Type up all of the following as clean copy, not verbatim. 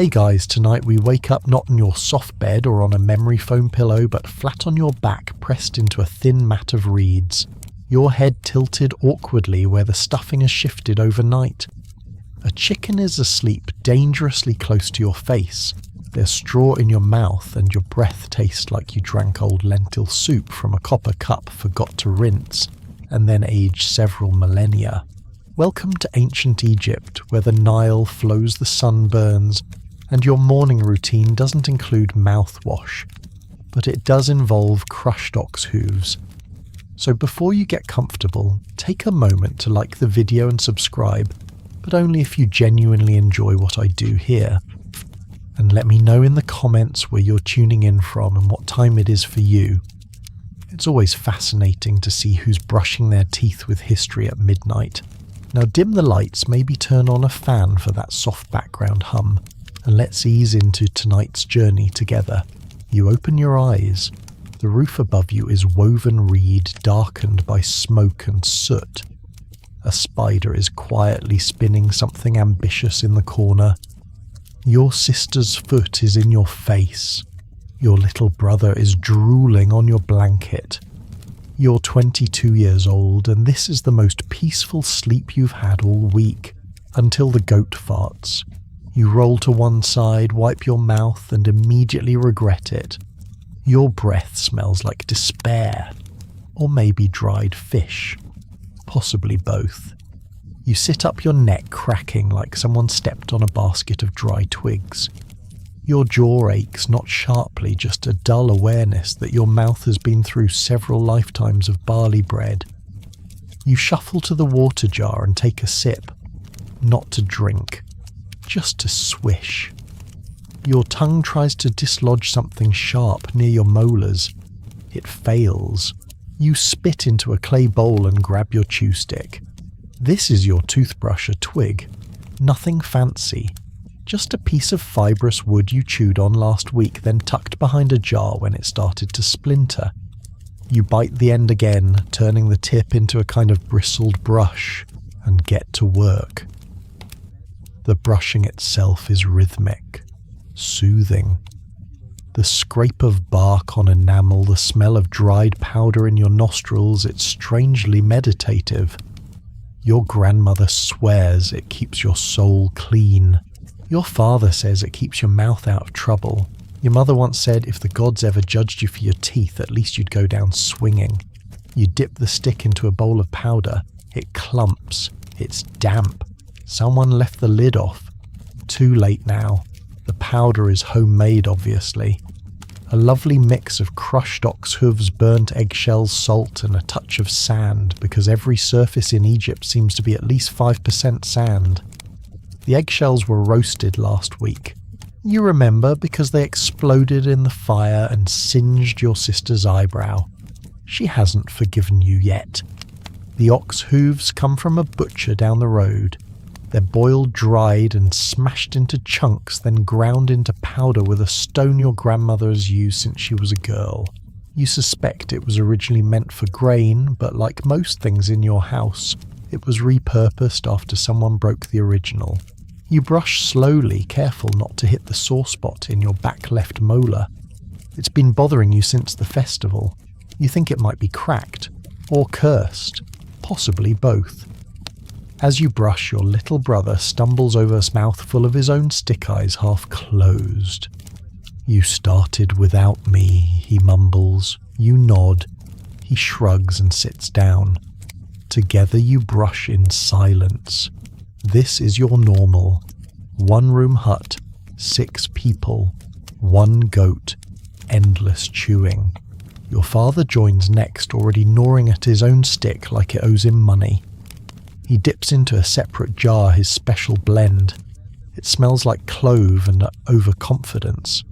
Hey guys, tonight we wake up not on your soft bed or on a memory foam pillow, but flat on your back pressed into a thin mat of reeds. Your head tilted awkwardly where the stuffing has shifted overnight. A chicken is asleep dangerously close to your face. There's straw in your mouth and your breath tastes like you drank old lentil soup from a copper cup forgot to rinse, and then aged several millennia. Welcome to ancient Egypt, where the Nile flows the sunburns, and your morning routine doesn't include mouthwash, but it does involve crushed ox hooves. So before you get comfortable, take a moment to like the video and subscribe, but only if you genuinely enjoy what I do here. And let me know in the comments where you're tuning in from and what time it is for you. It's always fascinating to see who's brushing their teeth with history at midnight. Now dim the lights, maybe turn on a fan for that soft background hum, and let's ease into tonight's journey together. You open your eyes. The roof above you is woven reed darkened by smoke and soot. A spider is quietly spinning something ambitious in the corner. Your sister's foot is in your face. Your little brother is drooling on your blanket. You're 22 years old, and this is the most peaceful sleep you've had all week, until the goat farts. You roll to one side, wipe your mouth, and immediately regret it. Your breath smells like despair, or maybe dried fish, possibly both. You sit up, your neck cracking like someone stepped on a basket of dry twigs. Your jaw aches, not sharply, just a dull awareness that your mouth has been through several lifetimes of barley bread. You shuffle to the water jar and take a sip, not to drink, just to swish. Your tongue tries to dislodge something sharp near your molars. It fails. You spit into a clay bowl and grab your chew stick. This is your toothbrush, a twig. Nothing fancy. Just a piece of fibrous wood you chewed on last week, then tucked behind a jar when it started to splinter. You bite the end again, turning the tip into a kind of bristled brush, and get to work. The brushing itself is rhythmic, soothing. The scrape of bark on enamel, the smell of dried powder in your nostrils, it's strangely meditative. Your grandmother swears it keeps your soul clean. Your father says it keeps your mouth out of trouble. Your mother once said if the gods ever judged you for your teeth, at least you'd go down swinging. You dip the stick into a bowl of powder. It clumps. It's damp. Someone left the lid off. Too late now. The powder is homemade, obviously. A lovely mix of crushed ox hooves, burnt eggshells, salt, and a touch of sand, because every surface in Egypt seems to be at least 5% sand. The eggshells were roasted last week. You remember because they exploded in the fire and singed your sister's eyebrow. She hasn't forgiven you yet. The ox hooves come from a butcher down the road. They're boiled, dried, and smashed into chunks, then ground into powder with a stone your grandmother has used since she was a girl. You suspect it was originally meant for grain, but like most things in your house, it was repurposed after someone broke the original. You brush slowly, careful not to hit the sore spot in your back left molar. It's been bothering you since the festival. You think it might be cracked, or cursed, possibly both. As you brush, your little brother stumbles over a mouthful of his own stick eyes half closed. You started without me, he mumbles. You nod. He shrugs and sits down. Together you brush in silence. This is your normal. 1-room hut, 6 people, 1 goat, endless chewing. Your father joins next, already gnawing at his own stick like it owes him money. He dips into a separate jar his special blend. It smells like clove and overconfidence.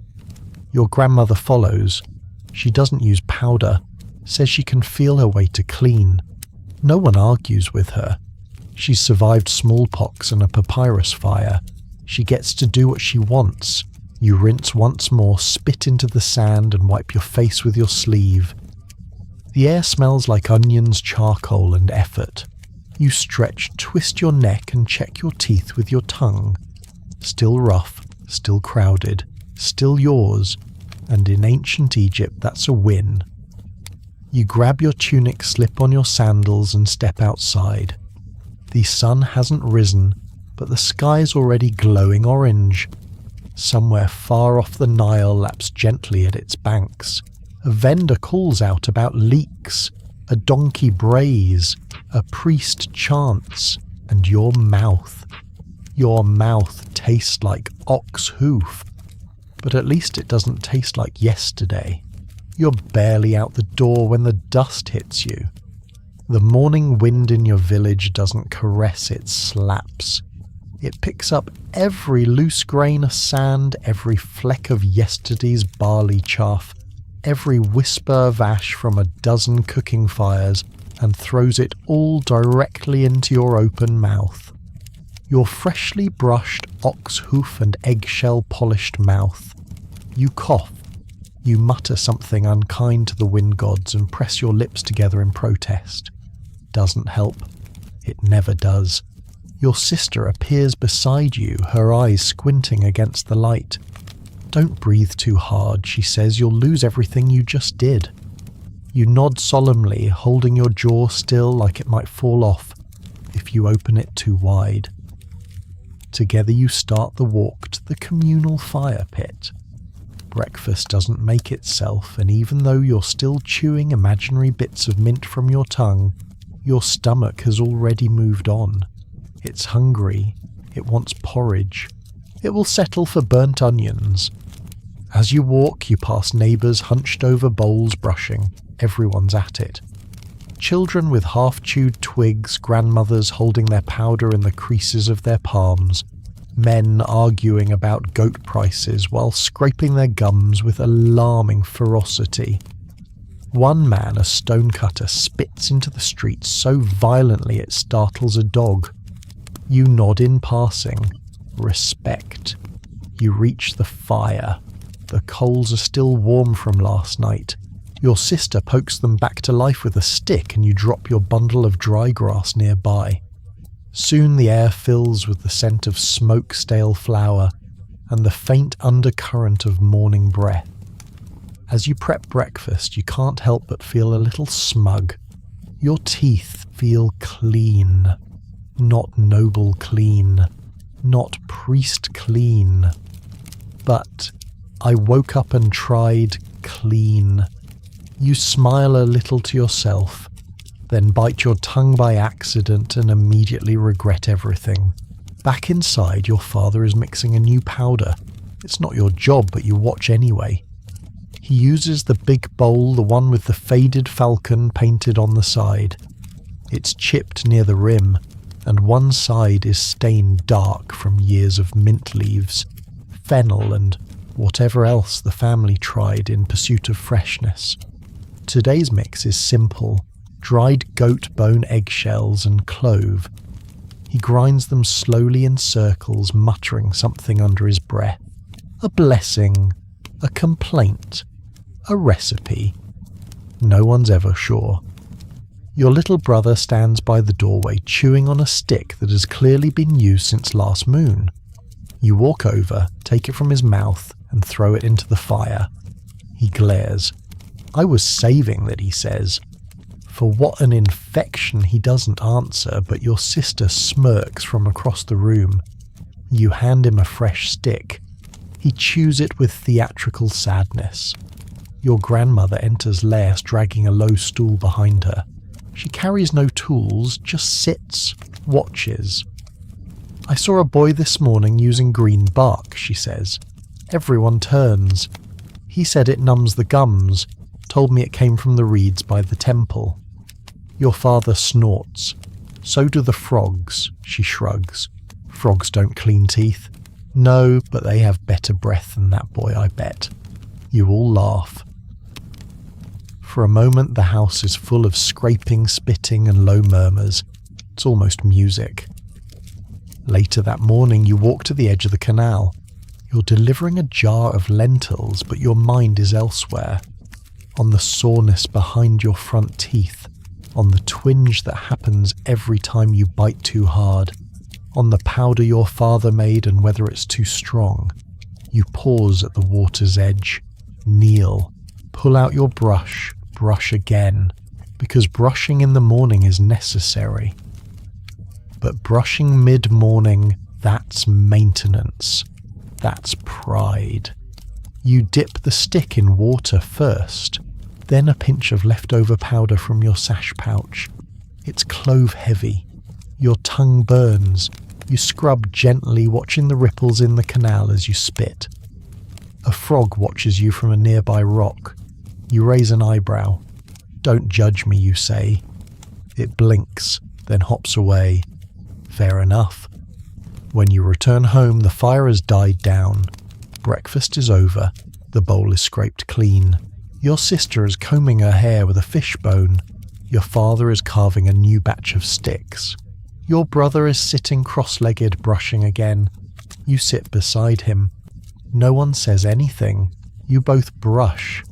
Your grandmother follows. She doesn't use powder, says she can feel her way to clean. No one argues with her. She's survived smallpox and a papyrus fire. She gets to do what she wants. You rinse once more, spit into the sand and wipe your face with your sleeve. The air smells like onions, charcoal and effort. You stretch, twist your neck and check your teeth with your tongue. Still rough, still crowded, still yours, and in ancient Egypt that's a win. You grab your tunic, slip on your sandals and step outside. The sun hasn't risen, but the sky's already glowing orange. Somewhere far off the Nile laps gently at its banks. A vendor calls out about leeks, a donkey brays, a priest chants, and your mouth tastes like ox hoof. But at least it doesn't taste like yesterday. You're barely out the door when the dust hits you. The morning wind in your village doesn't caress, it slaps. It picks up every loose grain of sand, every fleck of yesterday's barley chaff, every whisper of ash from a dozen cooking fires, and throws it all directly into your open mouth. Your freshly brushed ox hoof and eggshell polished mouth. You cough. You mutter something unkind to the wind gods and press your lips together in protest. Doesn't help. It never does. Your sister appears beside you, her eyes squinting against the light. Don't breathe too hard, she says, you'll lose everything you just did. You nod solemnly, holding your jaw still like it might fall off if you open it too wide. Together you start the walk to the communal fire pit. Breakfast doesn't make itself, and even though you're still chewing imaginary bits of mint from your tongue, your stomach has already moved on. It's hungry. It wants porridge. It will settle for burnt onions. As you walk, you pass neighbours hunched over bowls brushing. Everyone's at it. Children with half-chewed twigs, grandmothers holding their powder in the creases of their palms, men arguing about goat prices while scraping their gums with alarming ferocity. One man, a stonecutter, spits into the street so violently it startles a dog. You nod in passing. Respect. You reach the fire. The coals are still warm from last night. Your sister pokes them back to life with a stick and you drop your bundle of dry grass nearby. Soon the air fills with the scent of smoke stale flour and the faint undercurrent of morning breath. As you prep breakfast, you can't help but feel a little smug. Your teeth feel clean. Not noble clean. Not priest clean. But I woke up and tried clean. You smile a little to yourself, then bite your tongue by accident and immediately regret everything. Back inside, your father is mixing a new powder. It's not your job, but you watch anyway. He uses the big bowl, the one with the faded falcon painted on the side. It's chipped near the rim, and one side is stained dark from years of mint leaves, fennel and whatever else the family tried in pursuit of freshness. Today's mix is simple: dried goat bone eggshells and clove. He grinds them slowly in circles, muttering something under his breath. A blessing, a complaint, a recipe. No one's ever sure. Your little brother stands by the doorway, chewing on a stick that has clearly been used since last moon. You walk over, take it from his mouth, and throw it into the fire. He glares. I was saving that, he says. For what an infection, he doesn't answer, but your sister smirks from across the room. You hand him a fresh stick. He chews it with theatrical sadness. Your grandmother enters last, dragging a low stool behind her. She carries no tools, just sits, watches. I saw a boy this morning using green bark, she says. Everyone turns. He said it numbs the gums, told me it came from the reeds by the temple. Your father snorts. So do the frogs, she shrugs. Frogs don't clean teeth. No, but they have better breath than that boy, I bet. You all laugh. For a moment the house is full of scraping, spitting and low murmurs. It's almost music. Later that morning you walk to the edge of the canal. You're delivering a jar of lentils, but your mind is elsewhere. On the soreness behind your front teeth, on the twinge that happens every time you bite too hard, on the powder your father made and whether it's too strong. You pause at the water's edge, kneel, pull out your brush, brush again, because brushing in the morning is necessary. But brushing mid-morning, that's maintenance. That's pride. You dip the stick in water first, then a pinch of leftover powder from your sash pouch. It's clove heavy. Your tongue burns. You scrub gently, watching the ripples in the canal as you spit. A frog watches you from a nearby rock. You raise an eyebrow. "Don't judge me," you say. It blinks, then hops away. Fair enough. When you return home, the fire has died down. Breakfast is over. The bowl is scraped clean. Your sister is combing her hair with a fishbone. Your father is carving a new batch of sticks. Your brother is sitting cross-legged, brushing again. You sit beside him. No one says anything. You both brush.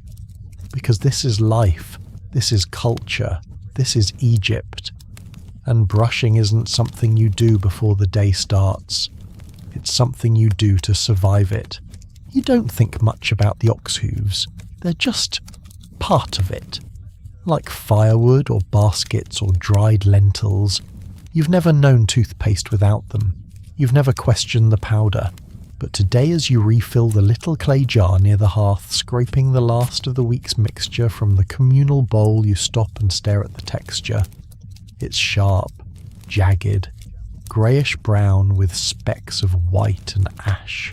Because this is life. This is culture. This is Egypt. And brushing isn't something you do before the day starts. It's something you do to survive it. You don't think much about the ox hooves. They're just part of it. Like firewood or baskets or dried lentils. You've never known toothpaste without them. You've never questioned the powder. But today, as you refill the little clay jar near the hearth, scraping the last of the week's mixture from the communal bowl, you stop and stare at the texture. It's sharp, jagged, greyish-brown with specks of white and ash.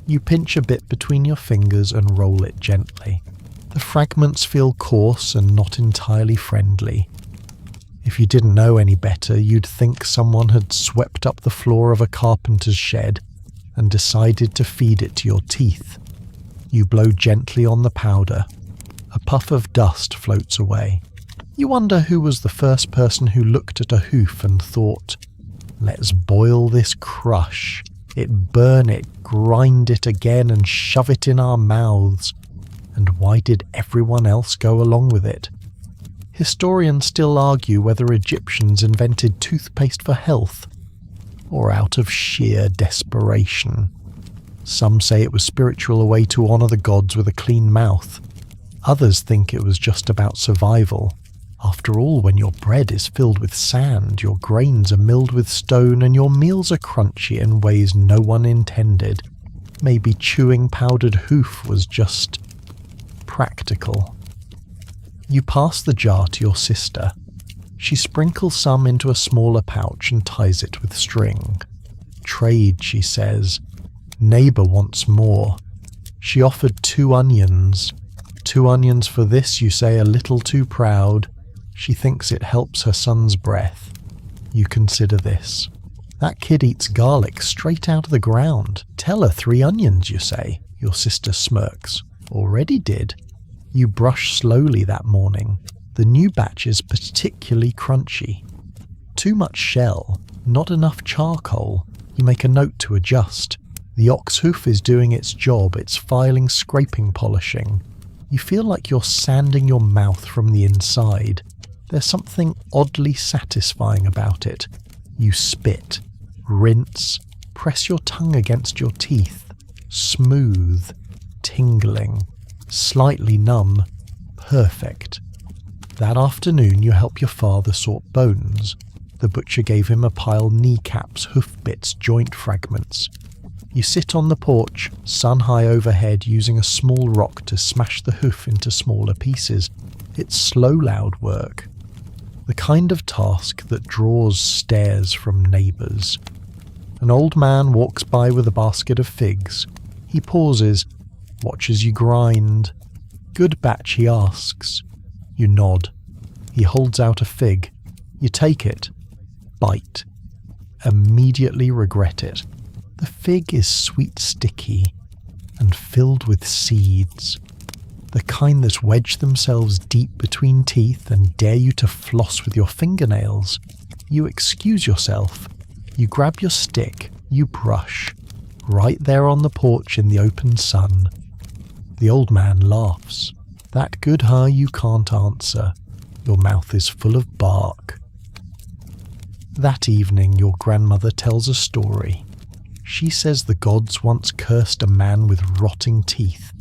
You pinch a bit between your fingers and roll it gently. The fragments feel coarse and not entirely friendly. If you didn't know any better, you'd think someone had swept up the floor of a carpenter's shed and decided to feed it to your teeth. You blow gently on the powder. A puff of dust floats away. You wonder who was the first person who looked at a hoof and thought, "Let's boil this crush, burn it, grind it again and shove it in our mouths." And why did everyone else go along with it? Historians still argue whether Egyptians invented toothpaste for health or out of sheer desperation. Some say it was spiritual, a way to honour the gods with a clean mouth. Others think it was just about survival. After all, when your bread is filled with sand, your grains are milled with stone, and your meals are crunchy in ways no one intended, maybe chewing powdered hoof was just practical. You pass the jar to your sister. She sprinkles some into a smaller pouch and ties it with string. "Trade," she says. "Neighbour wants more." She offered 2 onions. 2 onions for this, you say, a little too proud. She thinks it helps her son's breath. You consider this. "That kid eats garlic straight out of the ground. Tell her 3 onions, you say." Your sister smirks. "Already did." You brush slowly that morning. The new batch is particularly crunchy. Too much shell, not enough charcoal. You make a note to adjust. The ox hoof is doing its job. It's filing, scraping, polishing. You feel like you're sanding your mouth from the inside. There's something oddly satisfying about it. You spit, rinse, press your tongue against your teeth. Smooth, tingling, slightly numb, perfect. That afternoon you help your father sort bones. The butcher gave him a pile kneecaps, hoof bits, joint fragments. You sit on the porch, sun high overhead, using a small rock to smash the hoof into smaller pieces. It's slow, loud work. The kind of task that draws stares from neighbours. An old man walks by with a basket of figs. He pauses, watches you grind. "Good batch," he asks. You nod. He holds out a fig. You take it. Bite. Immediately regret it. The fig is sweet sticky and filled with seeds. The kind that wedge themselves deep between teeth and dare you to floss with your fingernails. You excuse yourself. You grab your stick. You brush. Right there on the porch in the open sun. The old man laughs. "That good, huh?" You can't answer. Your mouth is full of bark. That evening your grandmother tells a story. She says the gods once cursed a man with rotting teeth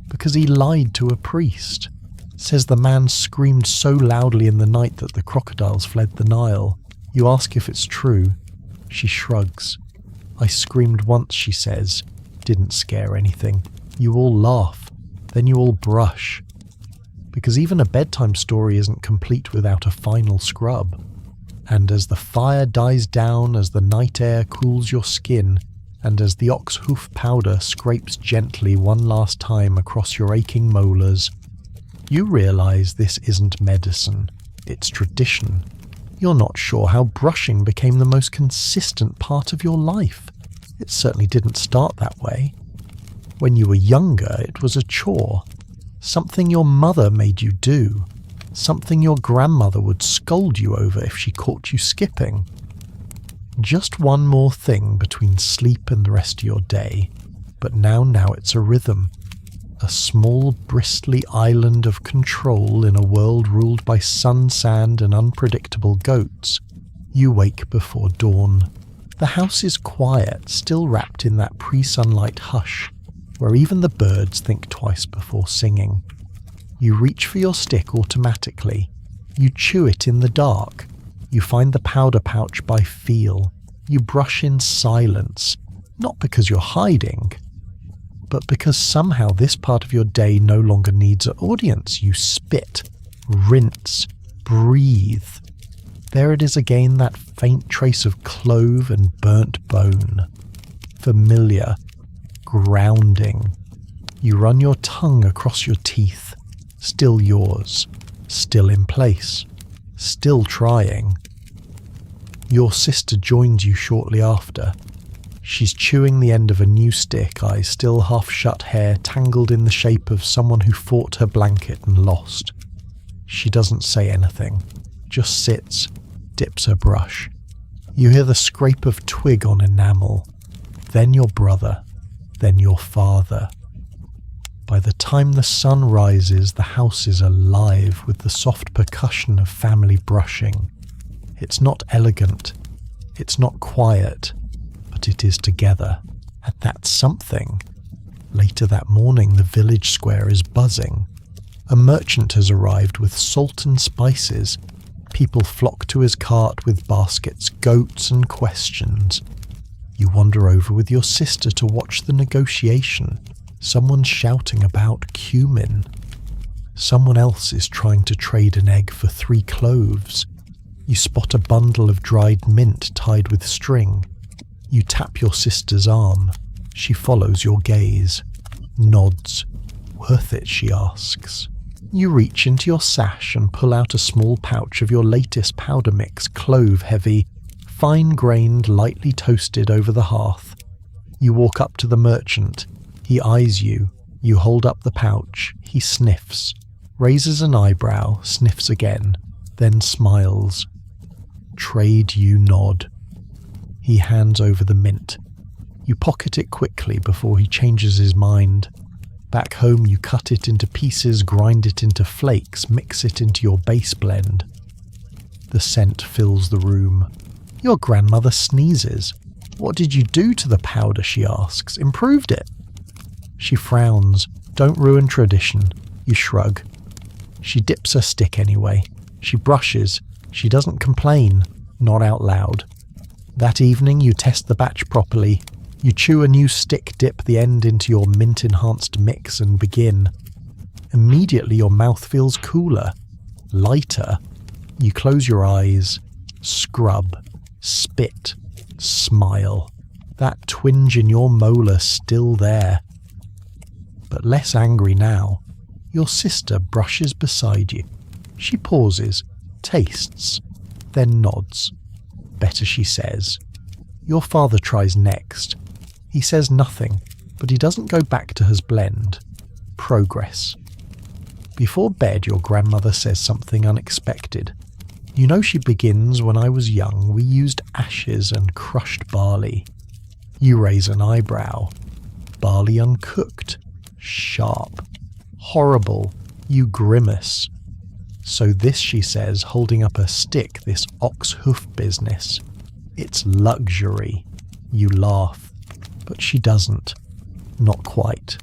because he lied to a priest. Says the man screamed so loudly in the night that the crocodiles fled the Nile. You ask if it's true. She shrugs. I screamed once, she says. Didn't scare anything. You all laugh. Then you all brush. Because even a bedtime story isn't complete without a final scrub. And as the fire dies down, as the night air cools your skin, and as the ox hoof powder scrapes gently one last time across your aching molars, you realize this isn't medicine, it's tradition. You're not sure how brushing became the most consistent part of your life. It certainly didn't start that way. When you were younger, it was a chore. Something your mother made you do. Something your grandmother would scold you over if she caught you skipping. Just one more thing between sleep and the rest of your day, but now it's a rhythm. A small, bristly island of control in a world ruled by sun, sand, and unpredictable goats. You wake before dawn. The house is quiet, still wrapped in that pre-sunlight hush, where even the birds think twice before singing. You reach for your stick automatically. You chew it in the dark. You find the powder pouch by feel. You brush in silence, not because you're hiding, but because somehow this part of your day no longer needs an audience. You spit, rinse, breathe. There it is again, that faint trace of clove and burnt bone. Familiar, grounding. You run your tongue across your teeth. Still yours, still in place, still trying. Your sister joins you shortly after. She's chewing the end of a new stick, eyes still half shut, hair tangled in the shape of someone who fought her blanket and lost. She doesn't say anything, just sits, dips her brush. You hear the scrape of twig on enamel, then your brother, then your father. By the time the sun rises, the house is alive with the soft percussion of family brushing. It's not elegant, it's not quiet, but it is together, and that's something. Later that morning, the village square is buzzing. A merchant has arrived with salt and spices. People flock to his cart with baskets, goats, and questions. You wander over with your sister to watch the negotiation. Someone's shouting about cumin. Someone else is trying to trade an egg for 3 cloves. You spot a bundle of dried mint tied with string. You tap your sister's arm. She follows your gaze. Nods. Worth it, she asks. You reach into your sash and pull out a small pouch of your latest powder mix, clove heavy, fine-grained, lightly toasted over the hearth. You walk up to the merchant. He eyes you. You hold up the pouch. He sniffs, raises an eyebrow, sniffs again, then smiles. Trade, you nod. He hands over the mint. You pocket it quickly before he changes his mind. Back home you cut it into pieces, grind it into flakes, mix it into your base blend. The scent fills the room. Your grandmother sneezes. What did you do to the powder, she asks. Improved it? She frowns. Don't ruin tradition. You shrug. She dips her stick anyway. She brushes. She doesn't complain. Not out loud. That evening you test the batch properly. You chew a new stick, dip the end into your mint-enhanced mix and begin. Immediately your mouth feels cooler, lighter. You close your eyes, scrub, spit, smile. That twinge in your molar still there. But less angry now. Your sister brushes beside you. She pauses, tastes, then nods. Better, she says. Your father tries next. He says nothing, but he doesn't go back to his blend. Progress. Before bed, your grandmother says something unexpected. You know she begins, when I was young, we used ashes and crushed barley. You raise an eyebrow. Barley uncooked. Sharp. Horrible. You grimace. So this, she says, holding up a stick, this ox hoof business. It's luxury. You laugh. But she doesn't. Not quite.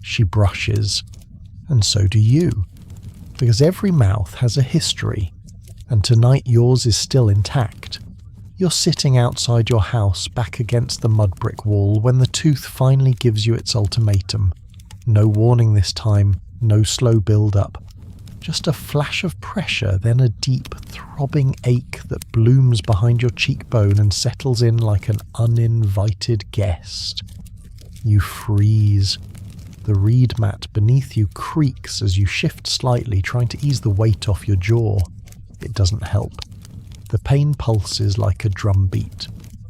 She brushes. And so do you. Because every mouth has a history, and tonight yours is still intact. You're sitting outside your house back against the mud brick wall when the tooth finally gives you its ultimatum. No warning this time, no slow build-up. Just a flash of pressure, then a deep, throbbing ache that blooms behind your cheekbone and settles in like an uninvited guest. You freeze. The reed mat beneath you creaks as you shift slightly, trying to ease the weight off your jaw. It doesn't help. The pain pulses like a drumbeat,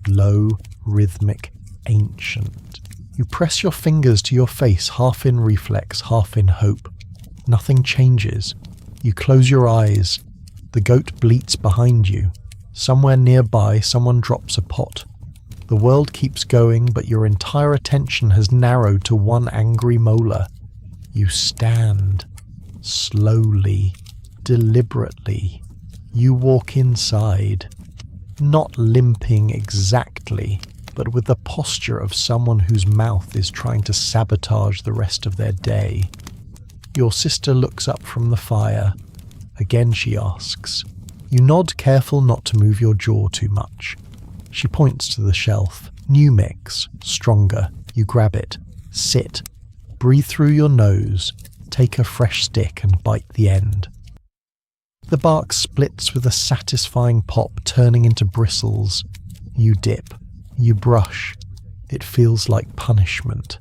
low, rhythmic, ancient. You press your fingers to your face, half in reflex, half in hope. Nothing changes. You close your eyes. The goat bleats behind you. Somewhere nearby, someone drops a pot. The world keeps going, but your entire attention has narrowed to one angry molar. You stand. Slowly, deliberately. You walk inside. Not limping exactly, but with the posture of someone whose mouth is trying to sabotage the rest of their day. Your sister looks up from the fire. Again she asks. You nod, careful not to move your jaw too much. She points to the shelf. New mix, stronger. You grab it. Sit. Breathe through your nose. Take a fresh stick and bite the end. The bark splits with a satisfying pop, turning into bristles. You dip. You brush. It feels like punishment.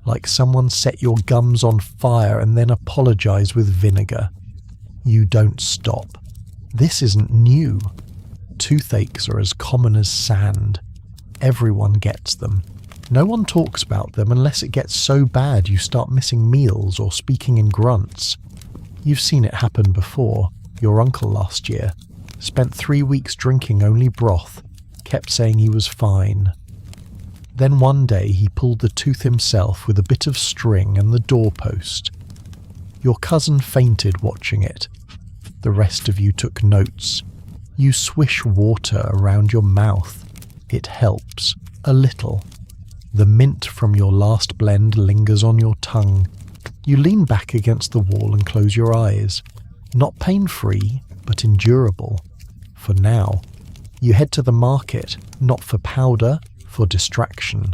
Like someone set your gums on fire and then apologized with vinegar. You don't stop. This isn't new. Toothaches are as common as sand. Everyone gets them. No one talks about them unless it gets so bad you start missing meals or speaking in grunts. You've seen it happen before. Your uncle last year spent 3 weeks drinking only broth, kept saying he was fine. Then one day he pulled the tooth himself with a bit of string and the doorpost. Your cousin fainted watching it. The rest of you took notes. You swish water around your mouth. It helps, a little. The mint from your last blend lingers on your tongue. You lean back against the wall and close your eyes. Not pain-free, but endurable. For now. You head to the market, not for powder, for distraction.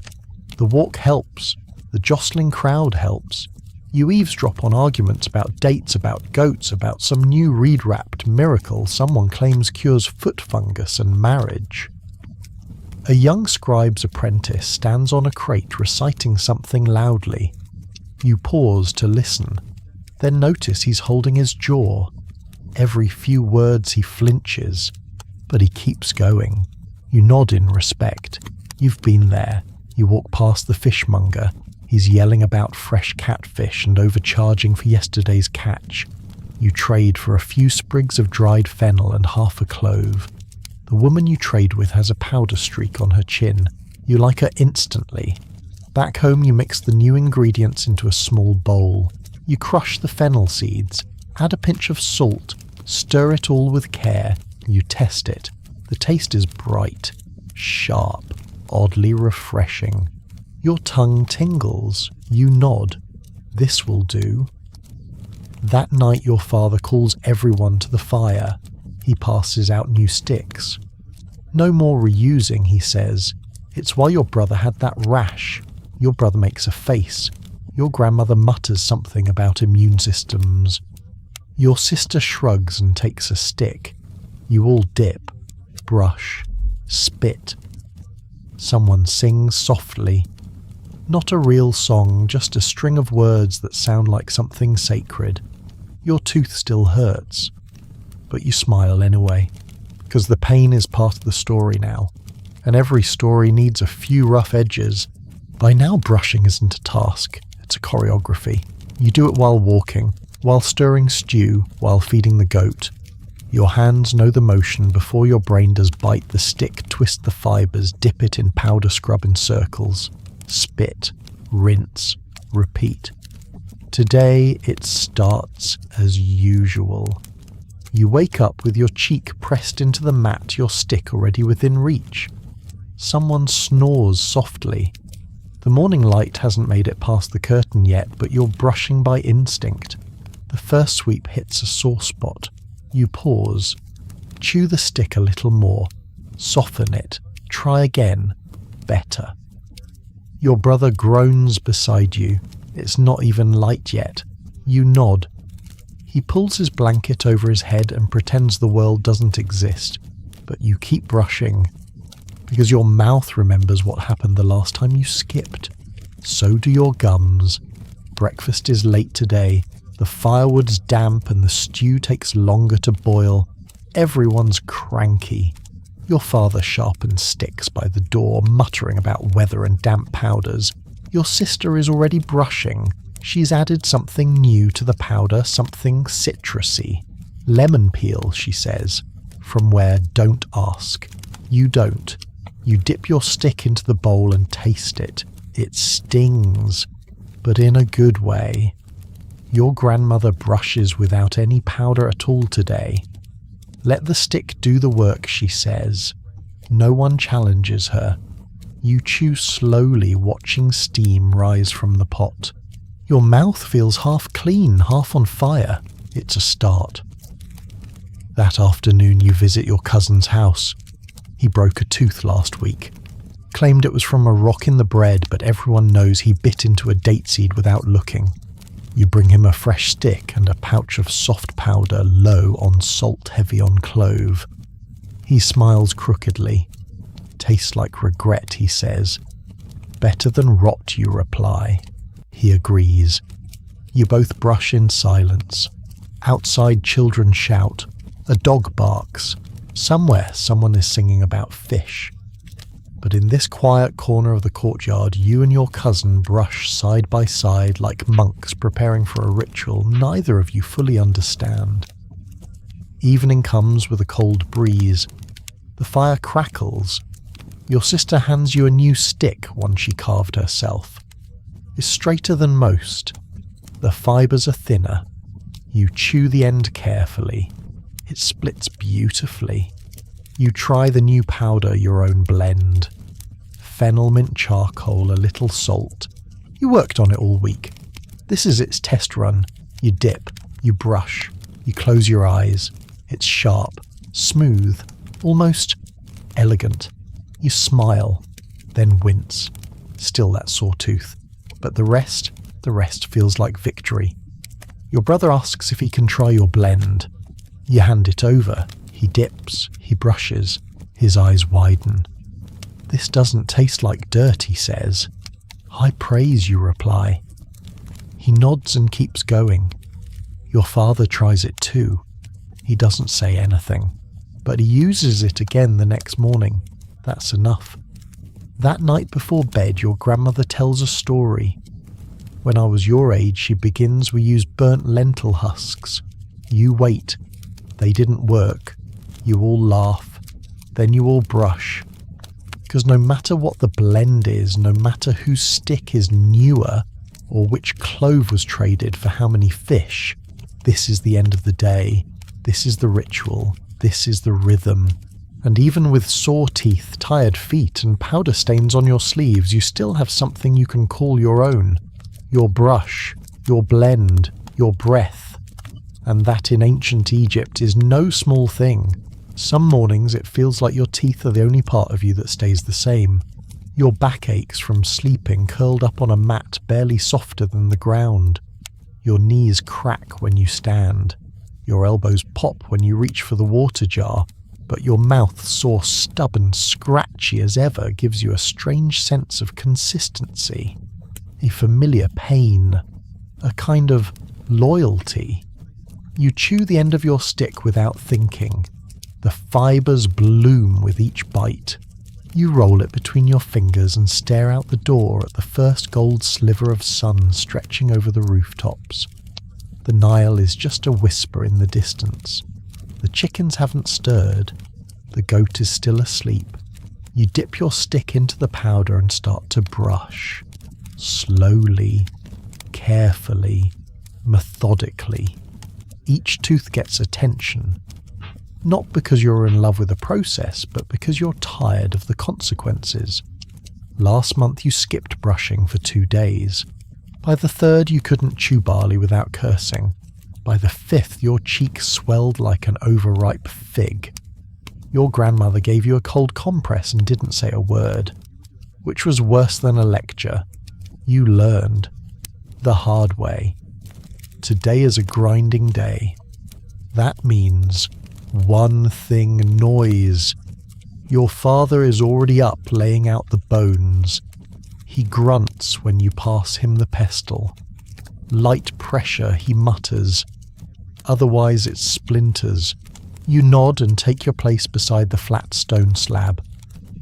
The walk helps. The jostling crowd helps. You eavesdrop on arguments about dates, about goats, about some new reed-wrapped miracle someone claims cures foot fungus and marriage. A young scribe's apprentice stands on a crate reciting something loudly. You pause to listen, then notice he's holding his jaw. Every few words he flinches, but he keeps going. You nod in respect. You've been there. You walk past the fishmonger. He's yelling about fresh catfish and overcharging for yesterday's catch. You trade for a few sprigs of dried fennel and half a clove. The woman you trade with has a powder streak on her chin. You like her instantly. Back home you mix the new ingredients into a small bowl. You crush the fennel seeds, add a pinch of salt, stir it all with care. You test it. The taste is bright, sharp, oddly refreshing. Your tongue tingles. You nod. This will do. That night your father calls everyone to the fire. He passes out new sticks. No more reusing, he says. It's why your brother had that rash. Your brother makes a face. Your grandmother mutters something about immune systems. Your sister shrugs and takes a stick. You all dip, brush, spit. Someone sings softly. Not a real song, just a string of words that sound like something sacred. Your tooth still hurts, but you smile anyway, because the pain is part of the story now, and every story needs a few rough edges. By now brushing isn't a task, it's a choreography. You do it while walking, while stirring stew, while feeding the goat. Your hands know the motion before your brain does bite the stick, twist the fibres, dip it in powder scrub in circles. Spit, rinse, repeat. Today it starts as usual. You wake up with your cheek pressed into the mat, your stick already within reach. Someone snores softly. The morning light hasn't made it past the curtain yet, but you're brushing by instinct. The first sweep hits a sore spot. You pause. Chew the stick a little more. Soften it. Try again. Better. Your brother groans beside you. It's not even light yet. You nod. He pulls his blanket over his head and pretends the world doesn't exist. But you keep brushing. Because your mouth remembers what happened the last time you skipped. So do your gums. Breakfast is late today. The firewood's damp and the stew takes longer to boil. Everyone's cranky. Your father sharpens sticks by the door, muttering about weather and damp powders. Your sister is already brushing. She's added something new to the powder, something citrusy. Lemon peel, she says. From where? Don't ask. You don't. You dip your stick into the bowl and taste it. It stings, but in a good way. Your grandmother brushes without any powder at all today. Let the stick do the work, she says. No one challenges her. You chew slowly, watching steam rise from the pot. Your mouth feels half clean, half on fire. It's a start. That afternoon you visit your cousin's house. He broke a tooth last week. Claimed it was from a rock in the bread, but everyone knows he bit into a date seed without looking. You bring him a fresh stick and a pouch of soft powder, low on salt, heavy on clove. He smiles crookedly. Tastes like regret, he says. Better than rot, you reply. He agrees. You both brush in silence. Outside, children shout. A dog barks. Somewhere, someone is singing about fish. But in this quiet corner of the courtyard, you and your cousin brush side by side like monks preparing for a ritual neither of you fully understand. Evening comes with a cold breeze. The fire crackles. Your sister hands you a new stick, one she carved herself. It's straighter than most. The fibres are thinner. You chew the end carefully. It splits beautifully. You try the new powder, your own blend. Fennel, mint, charcoal, a little salt. You worked on it all week. This is its test run. You dip, you brush, you close your eyes. It's sharp, smooth, almost elegant. You smile, then wince. Still that sore tooth. But the rest feels like victory. Your brother asks if he can try your blend. You hand it over. He dips, he brushes. His eyes widen. This doesn't taste like dirt, he says. High praise, you reply. He nods and keeps going. Your father tries it too. He doesn't say anything, but he uses it again the next morning. That's enough. That night before bed, your grandmother tells a story. When I was your age, she begins, we used burnt lentil husks. You wait. They didn't work. You all laugh. Then you all brush. Because no matter what the blend is, no matter whose stick is newer, or which clove was traded for how many fish, this is the end of the day. This is the ritual. This is the rhythm. And even with sore teeth, tired feet, and powder stains on your sleeves, you still have something you can call your own. Your brush, your blend, your breath. And that in ancient Egypt is no small thing. Some mornings it feels like your teeth are the only part of you that stays the same. Your back aches from sleeping curled up on a mat barely softer than the ground. Your knees crack when you stand. Your elbows pop when you reach for the water jar, but your mouth, sore, stubborn, scratchy as ever, gives you a strange sense of consistency. A familiar pain. A kind of loyalty. You chew the end of your stick without thinking. The fibres bloom with each bite. You roll it between your fingers and stare out the door at the first gold sliver of sun stretching over the rooftops. The Nile is just a whisper in the distance. The chickens haven't stirred. The goat is still asleep. You dip your stick into the powder and start to brush. Slowly, carefully, methodically. Each tooth gets attention. Not because you're in love with the process, but because you're tired of the consequences. Last month you skipped brushing for 2 days. By the third you couldn't chew barley without cursing. By the fifth your cheek swelled like an overripe fig. Your grandmother gave you a cold compress and didn't say a word. Which was worse than a lecture. You learned. The hard way. Today is a grinding day. That means one thing: noise. Your father is already up laying out the bones. He grunts when you pass him the pestle. Light pressure, he mutters. Otherwise it splinters. You nod and take your place beside the flat stone slab.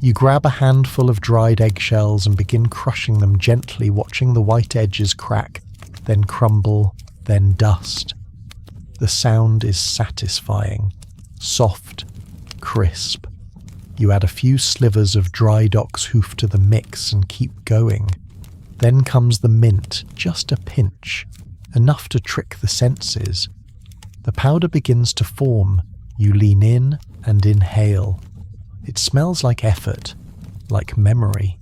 You grab a handful of dried eggshells and begin crushing them gently, watching the white edges crack, then crumble, then dust. The sound is satisfying, soft, crisp. You add a few slivers of dried ox hoof to the mix and keep going. Then comes the mint, just a pinch, enough to trick the senses. The powder begins to form. You lean in and inhale. It smells like effort, like memory,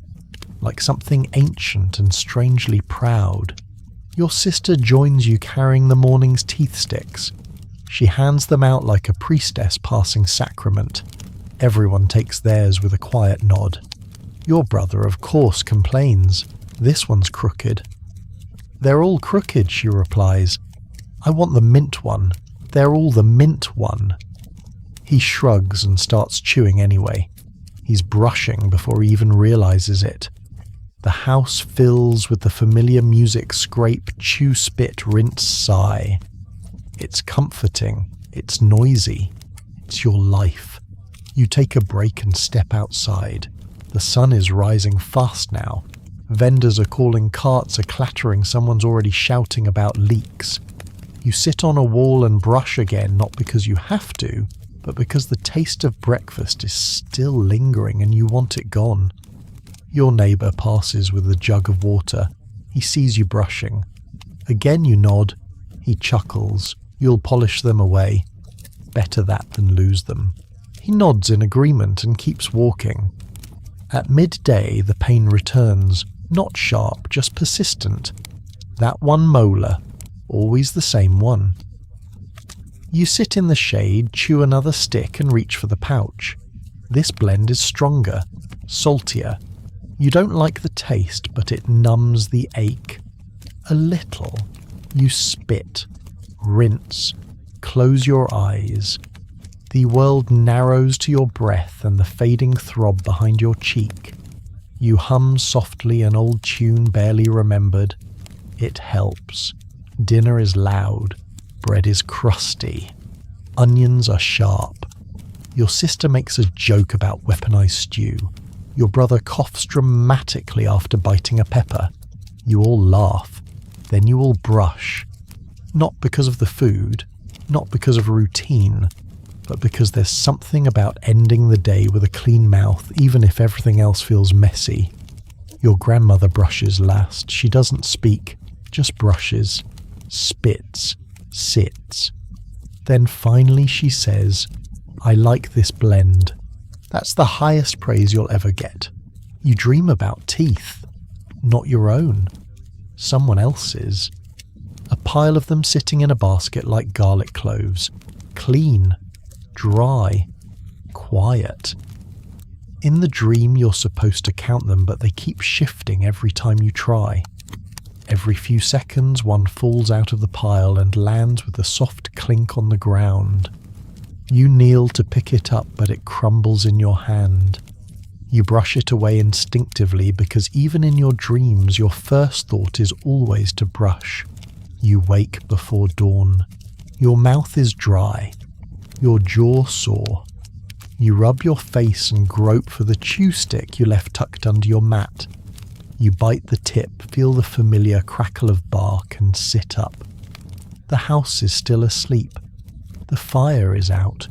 like something ancient and strangely proud. Your sister joins you carrying the morning's teeth sticks. She hands them out like a priestess passing sacrament. Everyone takes theirs with a quiet nod. Your brother, of course, complains. This one's crooked. They're all crooked, she replies. I want the mint one. They're all the mint one. He shrugs and starts chewing anyway. He's brushing before he even realizes it. The house fills with the familiar music: scrape, chew, spit, rinse, sigh. It's comforting. It's noisy. It's your life. You take a break and step outside. The sun is rising fast now. Vendors are calling, carts are clattering, someone's already shouting about leaks. You sit on a wall and brush again, not because you have to, but because the taste of breakfast is still lingering and you want it gone. Your neighbour passes with a jug of water. He sees you brushing. Again you nod. He chuckles. You'll polish them away. Better that than lose them. He nods in agreement and keeps walking. At midday the pain returns, not sharp, just persistent. That one molar, always the same one. You sit in the shade, chew another stick and reach for the pouch. This blend is stronger, saltier. You don't like the taste, but it numbs the ache. A little. You spit, rinse, close your eyes. The world narrows to your breath and the fading throb behind your cheek. You hum softly an old tune barely remembered. It helps. Dinner is loud. Bread is crusty. Onions are sharp. Your sister makes a joke about weaponized stew. Your brother coughs dramatically after biting a pepper. You all laugh. Then you all brush. Not because of the food, not because of routine, but because there's something about ending the day with a clean mouth, even if everything else feels messy. Your grandmother brushes last. She doesn't speak, just brushes, spits, sits. Then finally she says, I like this blend. That's the highest praise you'll ever get. You dream about teeth, not your own, someone else's. A pile of them sitting in a basket like garlic cloves, clean, dry, quiet. In the dream you're supposed to count them, but they keep shifting every time you try. Every few seconds one falls out of the pile and lands with a soft clink on the ground. You kneel to pick it up, but it crumbles in your hand. You brush it away instinctively because even in your dreams your first thought is always to brush. You wake before dawn. Your mouth is dry. Your jaw sore. You rub your face and grope for the chew stick you left tucked under your mat. You bite the tip, feel the familiar crackle of bark and sit up. The house is still asleep. The fire is out.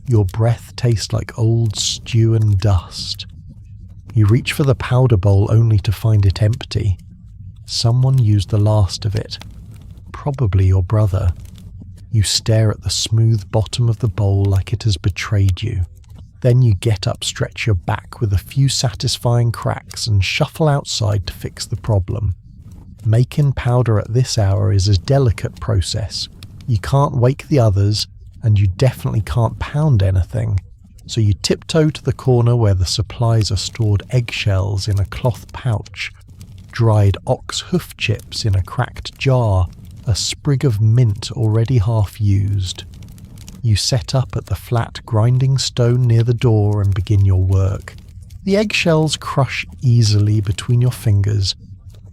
Your breath tastes like old stew and dust. You reach for the powder bowl only to find it empty. Someone used the last of it. Probably your brother. You stare at the smooth bottom of the bowl like it has betrayed you. Then you get up, stretch your back with a few satisfying cracks and shuffle outside to fix the problem. Making powder at this hour is a delicate process. You can't wake the others, and you definitely can't pound anything. So you tiptoe to the corner where the supplies are stored: eggshells in a cloth pouch, dried ox hoof chips in a cracked jar, a sprig of mint already half used. You set up at the flat grinding stone near the door and begin your work. The eggshells crush easily between your fingers.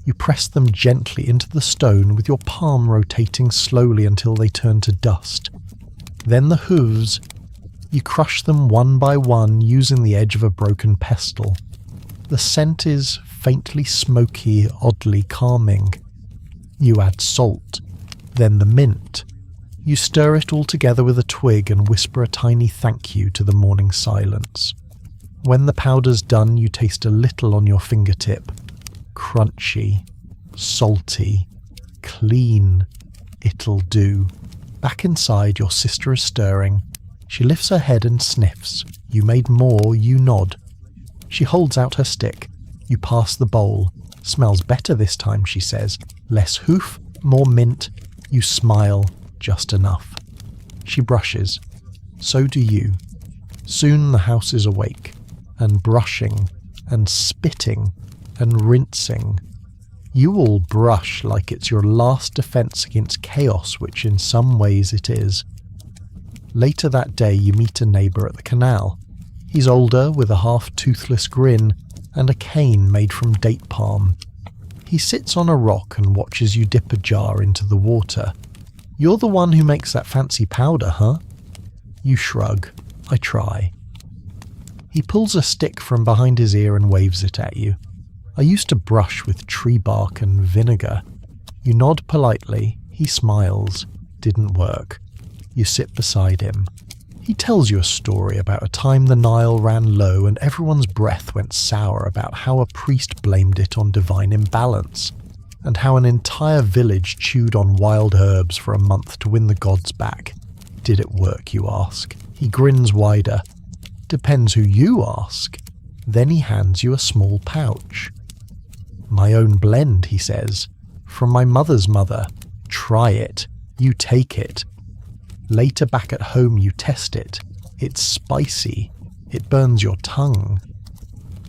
You press them gently into the stone with your palm rotating slowly until they turn to dust. Then the hooves. You crush them one by one using the edge of a broken pestle. The scent is faintly smoky, oddly calming. You add salt, then the mint. You stir it all together with a twig and whisper a tiny thank you to the morning silence. When the powder's done, you taste a little on your fingertip. Crunchy, salty, clean. It'll do. Back inside, your sister is stirring. She lifts her head and sniffs. You made more, you nod. She holds out her stick. You pass the bowl. Smells better this time, she says. Less hoof, more mint. You smile, just enough. She brushes. So do you. Soon the house is awake, and brushing, and spitting, and rinsing. You all brush like it's your last defense against chaos, which in some ways it is. Later that day you meet a neighbour at the canal. He's older, with a half-toothless grin, and a cane made from date palm. He sits on a rock and watches you dip a jar into the water. You're the one who makes that fancy powder, huh? You shrug. I try. He pulls a stick from behind his ear and waves it at you. I used to brush with tree bark and vinegar. You nod politely. He smiles. Didn't work. You sit beside him. He tells you a story about a time the Nile ran low and everyone's breath went sour about how a priest blamed it on divine imbalance, and how an entire village chewed on wild herbs for a month to win the gods back. Did it work, you ask? He grins wider. Depends who you ask. Then he hands you a small pouch. My own blend, he says. From my mother's mother. Try it. You take it. Later back at home you test it. It's spicy. It burns your tongue.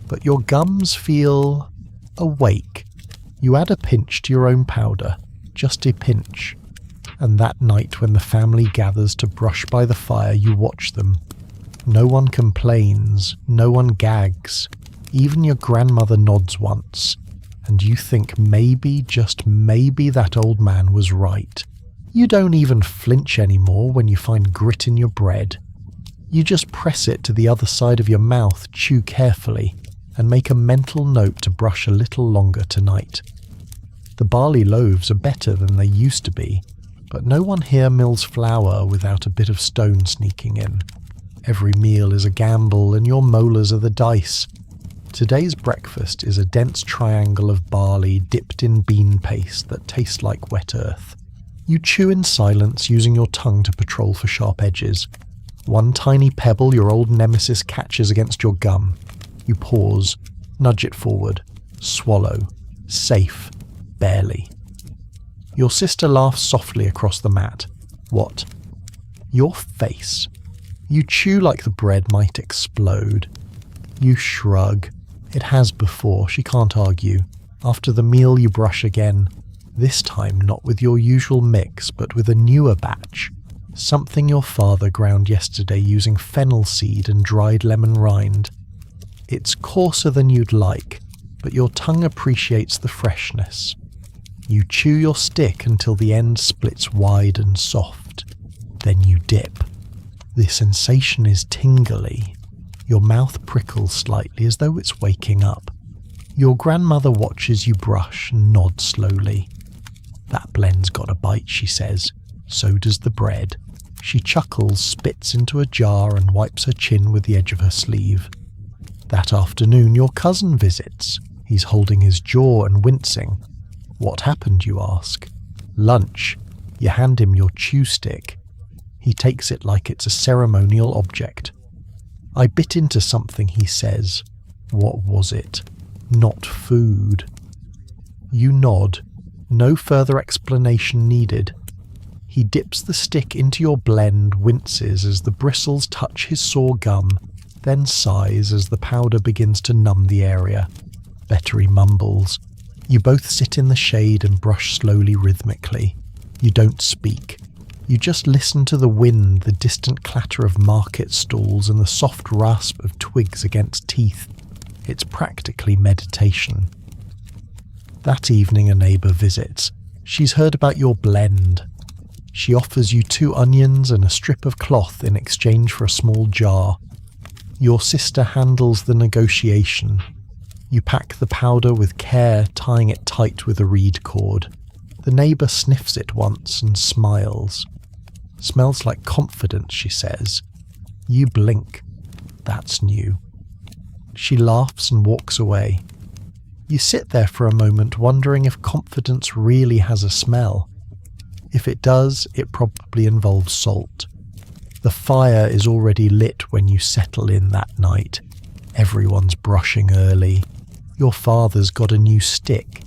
But your gums feel awake. You add a pinch to your own powder. Just a pinch. And that night when the family gathers to brush by the fire, you watch them. No one complains. No one gags. Even your grandmother nods once. And you think maybe, just maybe, that old man was right. You don't even flinch anymore when you find grit in your bread. You just press it to the other side of your mouth, chew carefully, and make a mental note to brush a little longer tonight. The barley loaves are better than they used to be, but no one here mills flour without a bit of stone sneaking in. Every meal is a gamble, and your molars are the dice. Today's breakfast is a dense triangle of barley dipped in bean paste that tastes like wet earth. You chew in silence, using your tongue to patrol for sharp edges. One tiny pebble your old nemesis catches against your gum. You pause, nudge it forward, swallow. Safe. Barely. Your sister laughs softly across the mat. What? Your face. You chew like the bread might explode. You shrug. It has before, she can't argue. After the meal you brush again. This time not with your usual mix, but with a newer batch. Something your father ground yesterday using fennel seed and dried lemon rind. It's coarser than you'd like, but your tongue appreciates the freshness. You chew your stick until the end splits wide and soft. Then you dip. The sensation is tingly. Your mouth prickles slightly as though it's waking up. Your grandmother watches you brush and nods slowly. That blend's got a bite, she says. So does the bread. She chuckles, spits into a jar and wipes her chin with the edge of her sleeve. That afternoon your cousin visits. He's holding his jaw and wincing. What happened, you ask? Lunch. You hand him your chew stick. He takes it like it's a ceremonial object. I bit into something, he says. What was it? Not food. You nod. No further explanation needed. He dips the stick into your blend, winces as the bristles touch his sore gum, then sighs as the powder begins to numb the area. Bettery mumbles. You both sit in the shade and brush slowly, rhythmically. You don't speak. You just listen to the wind, the distant clatter of market stalls, and the soft rasp of twigs against teeth. It's practically meditation. That evening a neighbour visits. She's heard about your blend. She offers you 2 onions and a strip of cloth in exchange for a small jar. Your sister handles the negotiation. You pack the powder with care, tying it tight with a reed cord. The neighbour sniffs it once and smiles. Smells like confidence, she says. You blink. That's new. She laughs and walks away. You sit there for a moment wondering if confidence really has a smell. If it does, it probably involves salt. The fire is already lit when you settle in that night. Everyone's brushing early. Your father's got a new stick.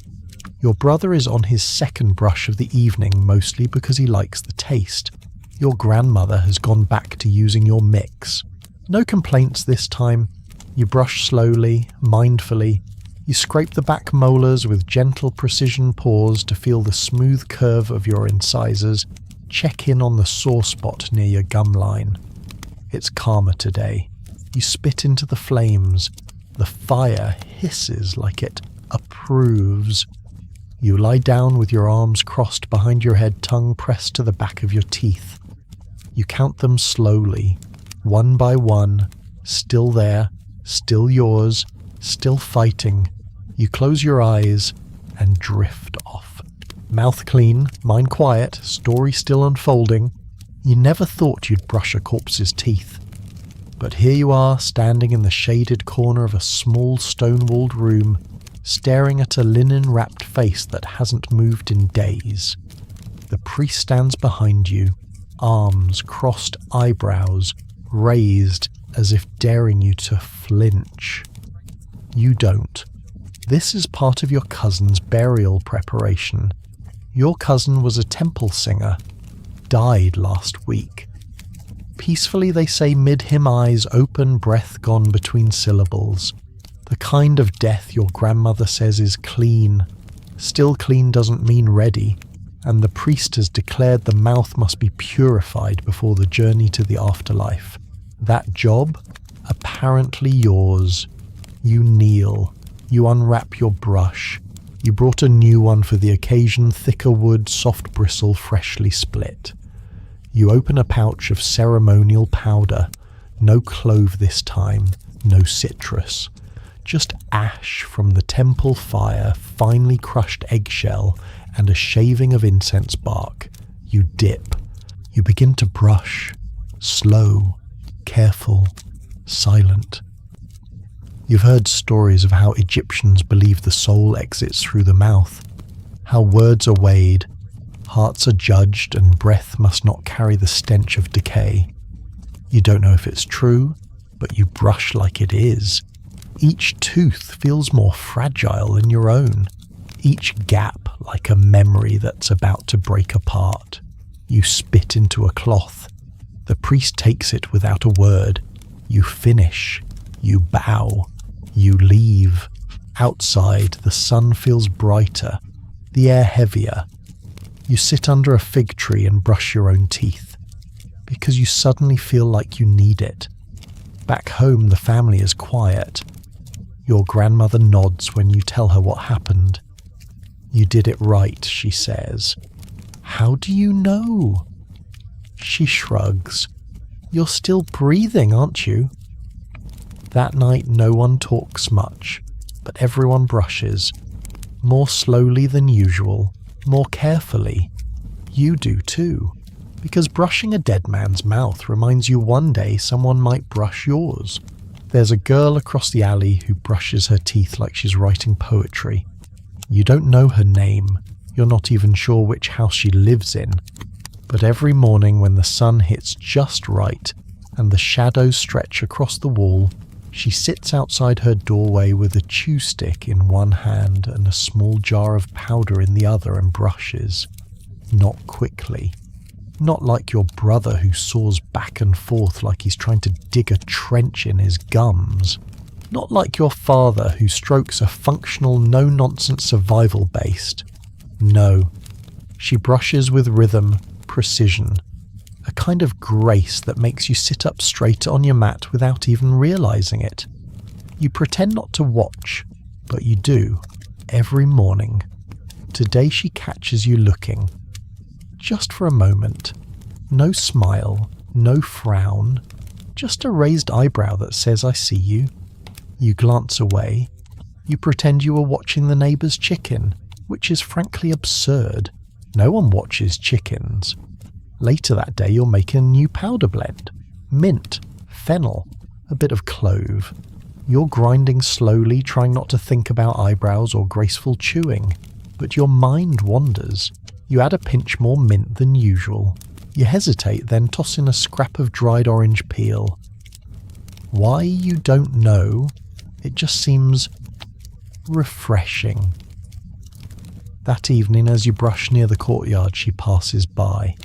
Your brother is on his second brush of the evening, mostly because he likes the taste. Your grandmother has gone back to using your mix. No complaints this time. You brush slowly, mindfully. You scrape the back molars with gentle precision paws to feel the smooth curve of your incisors. Check in on the sore spot near your gum line. It's calmer today. You spit into the flames. The fire hisses like it approves. You lie down with your arms crossed behind your head, tongue pressed to the back of your teeth. You count them slowly, one by one, still there, still yours, still fighting. You close your eyes and drift off. Mouth clean, mind quiet, story still unfolding. You never thought you'd brush a corpse's teeth. But here you are, standing in the shaded corner of a small stone-walled room, staring at a linen-wrapped face that hasn't moved in days. The priest stands behind you, arms crossed, eyebrows raised as if daring you to flinch. You don't. This is part of your cousin's burial preparation. Your cousin was a temple singer, died last week. Peacefully they say mid-hymn, eyes open, breath gone between syllables. The kind of death your grandmother says is clean. Still clean doesn't mean ready, and the priest has declared the mouth must be purified before the journey to the afterlife. That job? Apparently yours. You kneel. You unwrap your brush. You brought a new one for the occasion, thicker wood, soft bristle, freshly split. You open a pouch of ceremonial powder. No clove this time, no citrus. Just ash from the temple fire, finely crushed eggshell, and a shaving of incense bark. You dip. You begin to brush. Slow, careful, silent. You've heard stories of how Egyptians believe the soul exits through the mouth, how words are weighed, hearts are judged, and breath must not carry the stench of decay. You don't know if it's true, but you brush like it is. Each tooth feels more fragile than your own, each gap like a memory that's about to break apart. You spit into a cloth. The priest takes it without a word. You finish. You bow. You leave. Outside, the sun feels brighter, the air heavier. You sit under a fig tree and brush your own teeth, because you suddenly feel like you need it. Back home, the family is quiet. Your grandmother nods when you tell her what happened. You did it right, she says. How do you know? She shrugs. You're still breathing, aren't you? That night no one talks much, but everyone brushes. More slowly than usual, more carefully. You do too, because brushing a dead man's mouth reminds you one day someone might brush yours. There's a girl across the alley who brushes her teeth like she's writing poetry. You don't know her name, you're not even sure which house she lives in, but every morning when the sun hits just right, and the shadows stretch across the wall, she sits outside her doorway with a chew stick in one hand and a small jar of powder in the other and brushes. Not quickly. Not like your brother who saws back and forth like he's trying to dig a trench in his gums. Not like your father who strokes a functional, no-nonsense survival-based. No. She brushes with rhythm, precision, a kind of grace that makes you sit up straight on your mat without even realizing it. You pretend not to watch, but you do, every morning. Today she catches you looking. Just for a moment. No smile, no frown, just a raised eyebrow that says, "I see you." You glance away. You pretend you are watching the neighbour's chicken, which is frankly absurd. No one watches chickens. Later that day you're making a new powder blend. Mint, fennel, a bit of clove. You're grinding slowly, trying not to think about eyebrows or graceful chewing. But your mind wanders. You add a pinch more mint than usual. You hesitate, then toss in a scrap of dried orange peel. Why, you don't know. It just seems refreshing. That evening, as you brush near the courtyard, she passes by.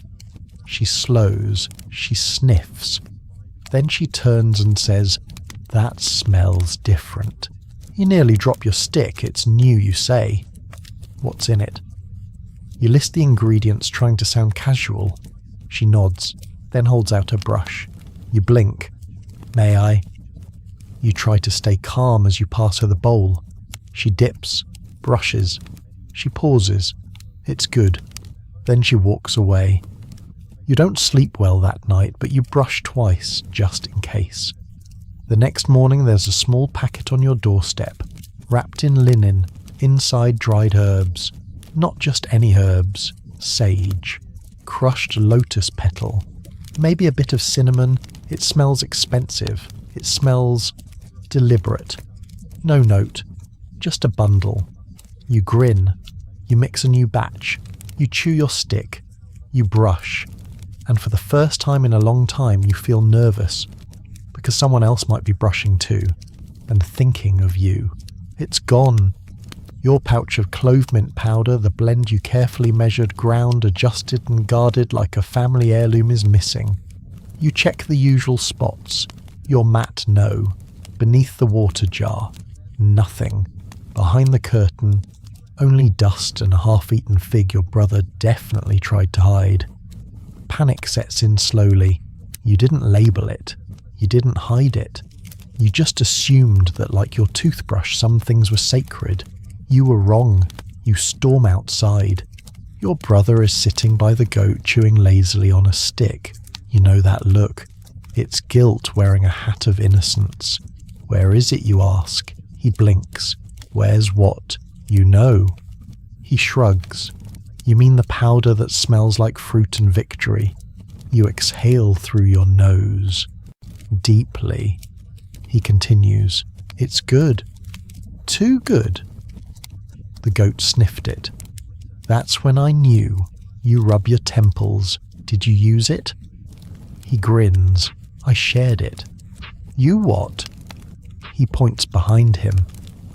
She slows, she sniffs. Then she turns and says, "That smells different." You nearly drop your stick. It's new, you say. What's in it? You list the ingredients, trying to sound casual. She nods, then holds out a brush. You blink. "May I?" You try to stay calm as you pass her the bowl. She dips, brushes. She pauses. It's good. Then she walks away. You don't sleep well that night, but you brush twice, just in case. The next morning there's a small packet on your doorstep, wrapped in linen, inside dried herbs. Not just any herbs. Sage. Crushed lotus petal. Maybe a bit of cinnamon. It smells expensive. It smells deliberate. No note. Just a bundle. You grin. You mix a new batch. You chew your stick. You brush. And for the first time in a long time you feel nervous. Because someone else might be brushing too. And thinking of you. It's gone. Your pouch of clove mint powder, the blend you carefully measured, ground, adjusted and guarded like a family heirloom, is missing. You check the usual spots. Your mat, no. Beneath the water jar, nothing. Behind the curtain, only dust and a half-eaten fig your brother definitely tried to hide. Panic sets in slowly. You didn't label it. You didn't hide it. You just assumed that, like your toothbrush, some things were sacred. You were wrong. You storm outside. Your brother is sitting by the goat, chewing lazily on a stick. You know that look. It's guilt wearing a hat of innocence. Where is it, you ask? He blinks. Where's what? You know. He shrugs. You mean the powder that smells like fruit and victory. You exhale through your nose. Deeply. He continues. It's good. Too good. The goat sniffed it. That's when I knew. You rub your temples. Did you use it? He grins. I shared it. You what? He points behind him.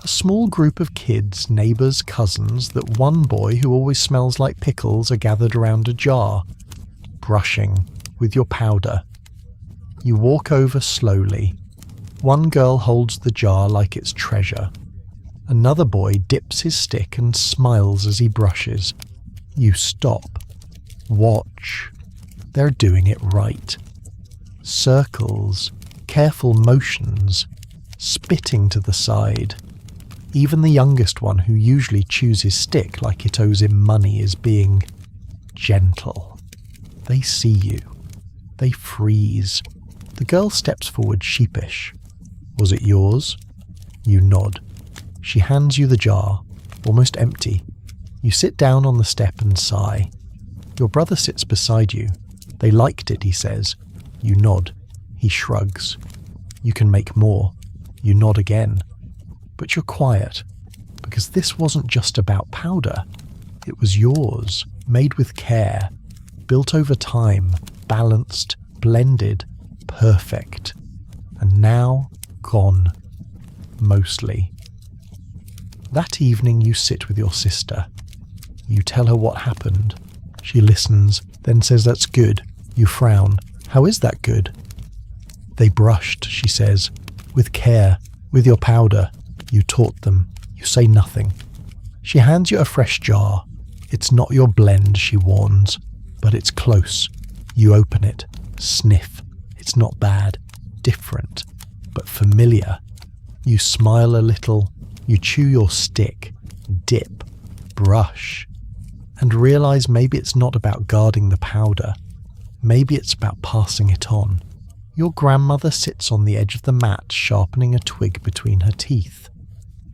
A small group of kids, neighbours, cousins, that one boy who always smells like pickles are gathered around a jar. Brushing. With your powder. You walk over slowly. One girl holds the jar like it's treasure. Another boy dips his stick and smiles as he brushes. You stop. Watch. They're doing it right. Circles, careful motions, spitting to the side. Even the youngest one, who usually chews his stick like it owes him money, is being gentle. They see you. They freeze. The girl steps forward sheepish. Was it yours? You nod. She hands you the jar, almost empty. You sit down on the step and sigh. Your brother sits beside you. They liked it, he says. You nod. He shrugs. You can make more. You nod again. But you're quiet, because this wasn't just about powder. It was yours, made with care, built over time, balanced, blended. perfect, and now gone, mostly. That evening you sit with your sister. You tell her what happened. She listens, then says that's good. You frown. How is that good? They brushed, she says, with care, with your powder. You taught them. You say nothing. She hands you a fresh jar. It's not your blend, she warns, but it's close. You open it, sniff. It's not bad, different, but familiar. You smile a little. You chew your stick, dip, brush, and realize maybe it's not about guarding the powder. Maybe it's about passing it on. Your grandmother sits on the edge of the mat, sharpening a twig between her teeth.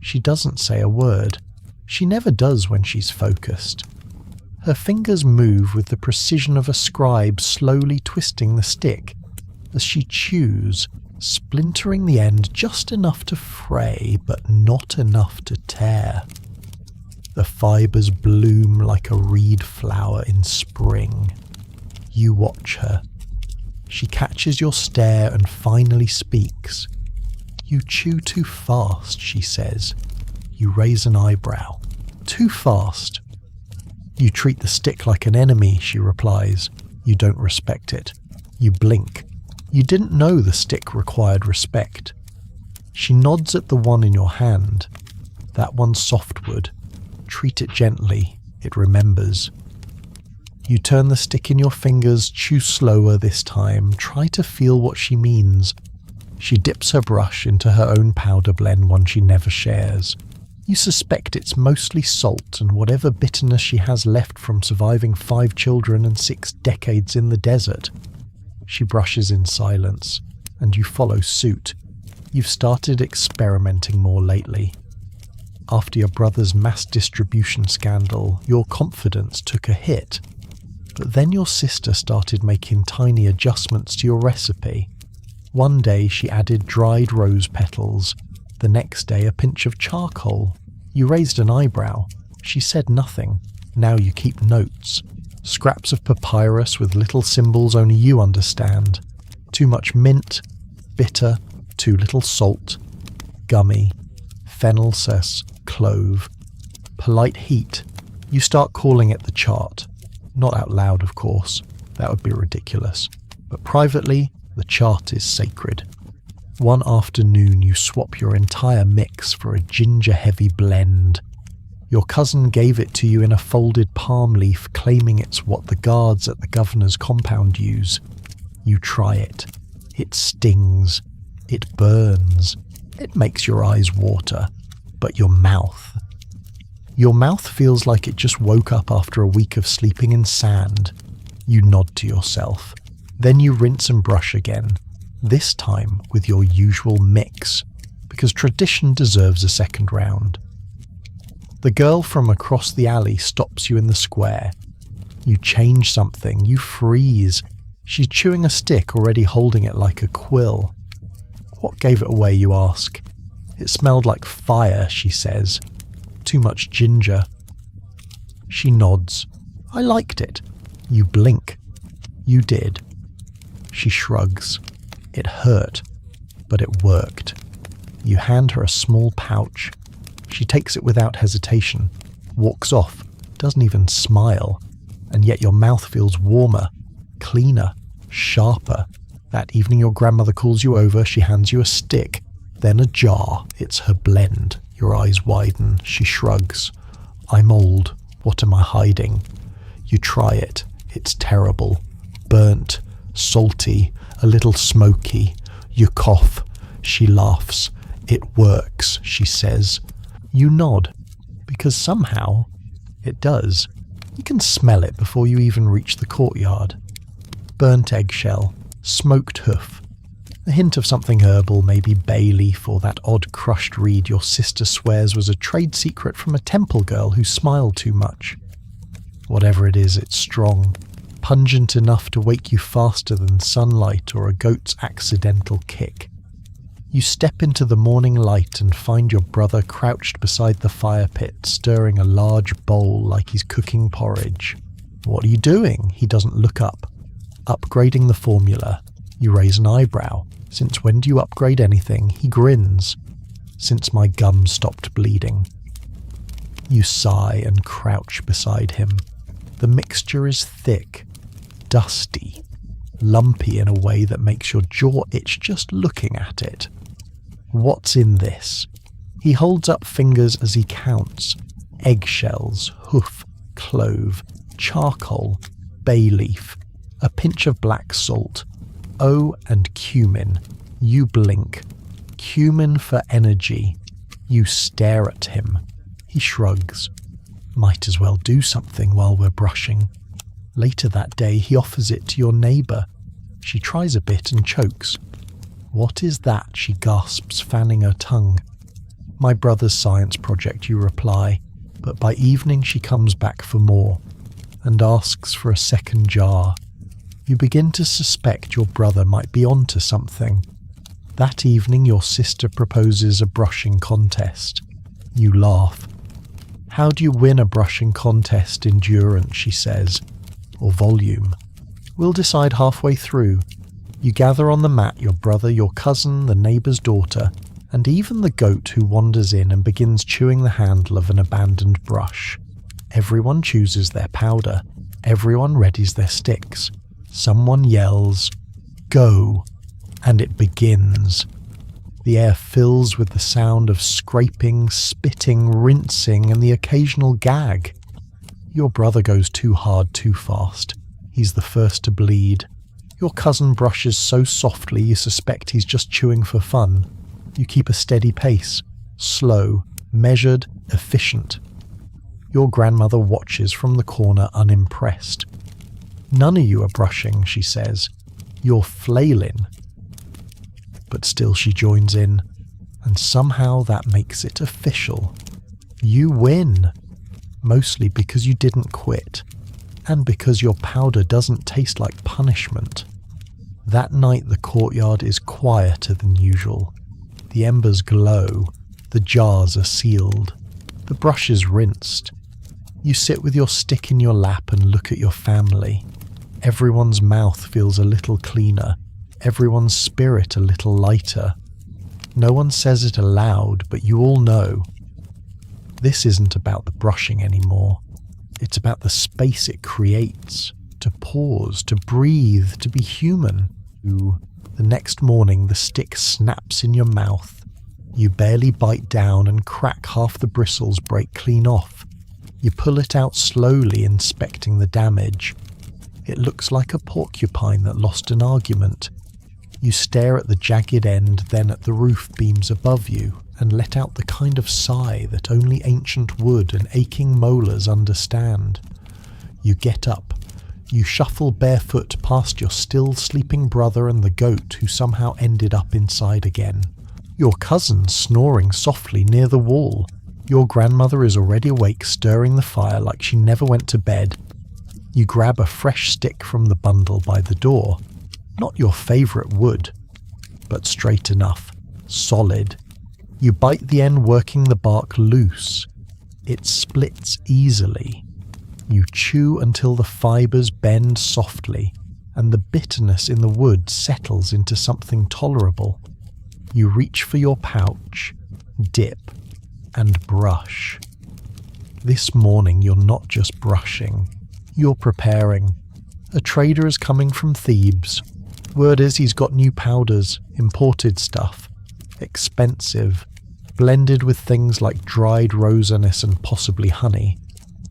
She doesn't say a word. She never does when she's focused. Her fingers move with the precision of a scribe slowly twisting the stick as she chews, splintering the end just enough to fray, but not enough to tear. The fibers bloom like a reed flower in spring. You watch her. She catches your stare and finally speaks. You chew too fast, she says. You raise an eyebrow. Too fast. You treat the stick like an enemy, she replies. You don't respect it. You blink. You didn't know the stick required respect. She nods at the one in your hand. That one's softwood. Treat it gently. It remembers. You turn the stick in your fingers, chew slower this time. Try to feel what she means. She dips her brush into her own powder blend, one she never shares. You suspect it's mostly salt and whatever bitterness she has left from surviving 5 children and 6 decades in the desert. She brushes in silence, and you follow suit. You've started experimenting more lately. After your brother's mass distribution scandal, your confidence took a hit. But then your sister started making tiny adjustments to your recipe. One day she added dried rose petals. The next day a pinch of charcoal. You raised an eyebrow. She said nothing. Now you keep notes. Scraps of papyrus with little symbols only you understand. Too much mint, bitter, too little salt, gummy, fennel cess, clove, polite heat. You start calling it the chart. Not out loud, of course. That would be ridiculous. But privately, the chart is sacred. One afternoon you swap your entire mix for a ginger-heavy blend. Your cousin gave it to you in a folded palm leaf, claiming it's what the guards at the governor's compound use. You try it. It stings. It burns. It makes your eyes water. But your mouth feels like it just woke up after a week of sleeping in sand. You nod to yourself. Then you rinse and brush again, this time with your usual mix, because tradition deserves a second round. The girl from across the alley stops you in the square. You change something, you freeze. She's chewing a stick, already holding it like a quill. What gave it away, you ask? It smelled like fire, she says. Too much ginger. She nods. I liked it. You blink. You did. She shrugs. It hurt, but it worked. You hand her a small pouch. She takes it without hesitation, walks off, doesn't even smile, and yet your mouth feels warmer, cleaner, sharper. That evening your grandmother calls you over, she hands you a stick, then a jar. It's her blend. Your eyes widen. She shrugs. I'm old. What am I hiding? You try it. It's terrible. Burnt, salty, a little smoky. You cough. She laughs. It works, she says. You nod, because somehow it does. You can smell it before you even reach the courtyard. Burnt eggshell, smoked hoof, a hint of something herbal, maybe bay leaf or that odd crushed reed your sister swears was a trade secret from a temple girl who smiled too much. Whatever it is, it's strong, pungent enough to wake you faster than sunlight or a goat's accidental kick. You step into the morning light and find your brother crouched beside the fire pit, stirring a large bowl like he's cooking porridge. What are you doing? He doesn't look up. Upgrading the formula. You raise an eyebrow. Since when do you upgrade anything? He grins. Since my gum stopped bleeding. You sigh and crouch beside him. The mixture is thick, dusty, lumpy in a way that makes your jaw itch just looking at it. What's in this? He holds up fingers as he counts. Eggshells, hoof, clove, charcoal, bay leaf, a pinch of black salt, and cumin. You blink. Cumin for energy. You stare at him. He shrugs. Might as well do something while we're brushing. Later that day, he offers it to your neighbour. She tries a bit and chokes. What is that? She gasps, fanning her tongue. My brother's science project, you reply, but by evening she comes back for more and asks for a second jar. You begin to suspect your brother might be onto something. That evening your sister proposes a brushing contest. You laugh. How do you win a brushing contest? Endurance, she says, or volume. We'll decide halfway through. You gather on the mat your brother, your cousin, the neighbour's daughter, and even the goat who wanders in and begins chewing the handle of an abandoned brush. Everyone chooses their powder. Everyone readies their sticks. Someone yells, "Go!" and it begins. The air fills with the sound of scraping, spitting, rinsing, and the occasional gag. Your brother goes too hard too fast. He's the first to bleed. Your cousin brushes so softly you suspect he's just chewing for fun. You keep a steady pace, slow, measured, efficient. Your grandmother watches from the corner unimpressed. None of you are brushing, she says. You're flailing. But still she joins in, and somehow that makes it official. You win, mostly because you didn't quit, and because your powder doesn't taste like punishment. That night the courtyard is quieter than usual. The embers glow, the jars are sealed, the brush is rinsed. You sit with your stick in your lap and look at your family. Everyone's mouth feels a little cleaner, everyone's spirit a little lighter. No one says it aloud, but you all know. This isn't about the brushing anymore. It's about the space it creates, to pause, to breathe, to be human. The next morning the stick snaps in your mouth. You barely bite down and crack half the bristles break clean off. You pull it out slowly, inspecting the damage. It looks like a porcupine that lost an argument. You stare at the jagged end, then at the roof beams above you, and let out the kind of sigh that only ancient wood and aching molars understand. You get up. You shuffle barefoot past your still sleeping brother and the goat who somehow ended up inside again. Your cousin snoring softly near the wall. Your grandmother is already awake, stirring the fire like she never went to bed. You grab a fresh stick from the bundle by the door. Not your favourite wood, but straight enough, solid. You bite the end, working the bark loose. It splits easily. You chew until the fibres bend softly, and the bitterness in the wood settles into something tolerable. You reach for your pouch, dip, and brush. This morning you're not just brushing, you're preparing. A trader is coming from Thebes. Word is he's got new powders, imported stuff, expensive, blended with things like dried rose anise and possibly honey.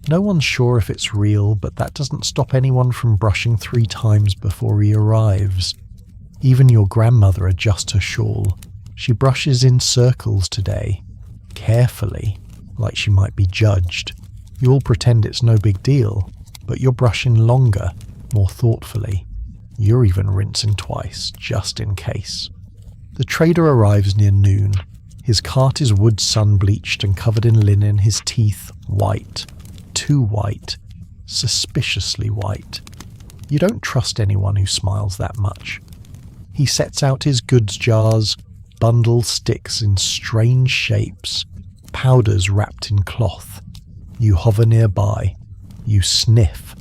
No one's sure if it's real, but that doesn't stop anyone from brushing 3 times before he arrives. Even your grandmother adjusts her shawl. She brushes in circles today, carefully, like she might be judged. You all pretend it's no big deal, but you're brushing longer, more thoughtfully. You're even rinsing twice, just in case. The trader arrives near noon. His cart is wood sun-bleached and covered in linen, his teeth white. Too white. Suspiciously white. You don't trust anyone who smiles that much. He sets out his goods jars, bundles sticks in strange shapes, powders wrapped in cloth. You hover nearby. You sniff.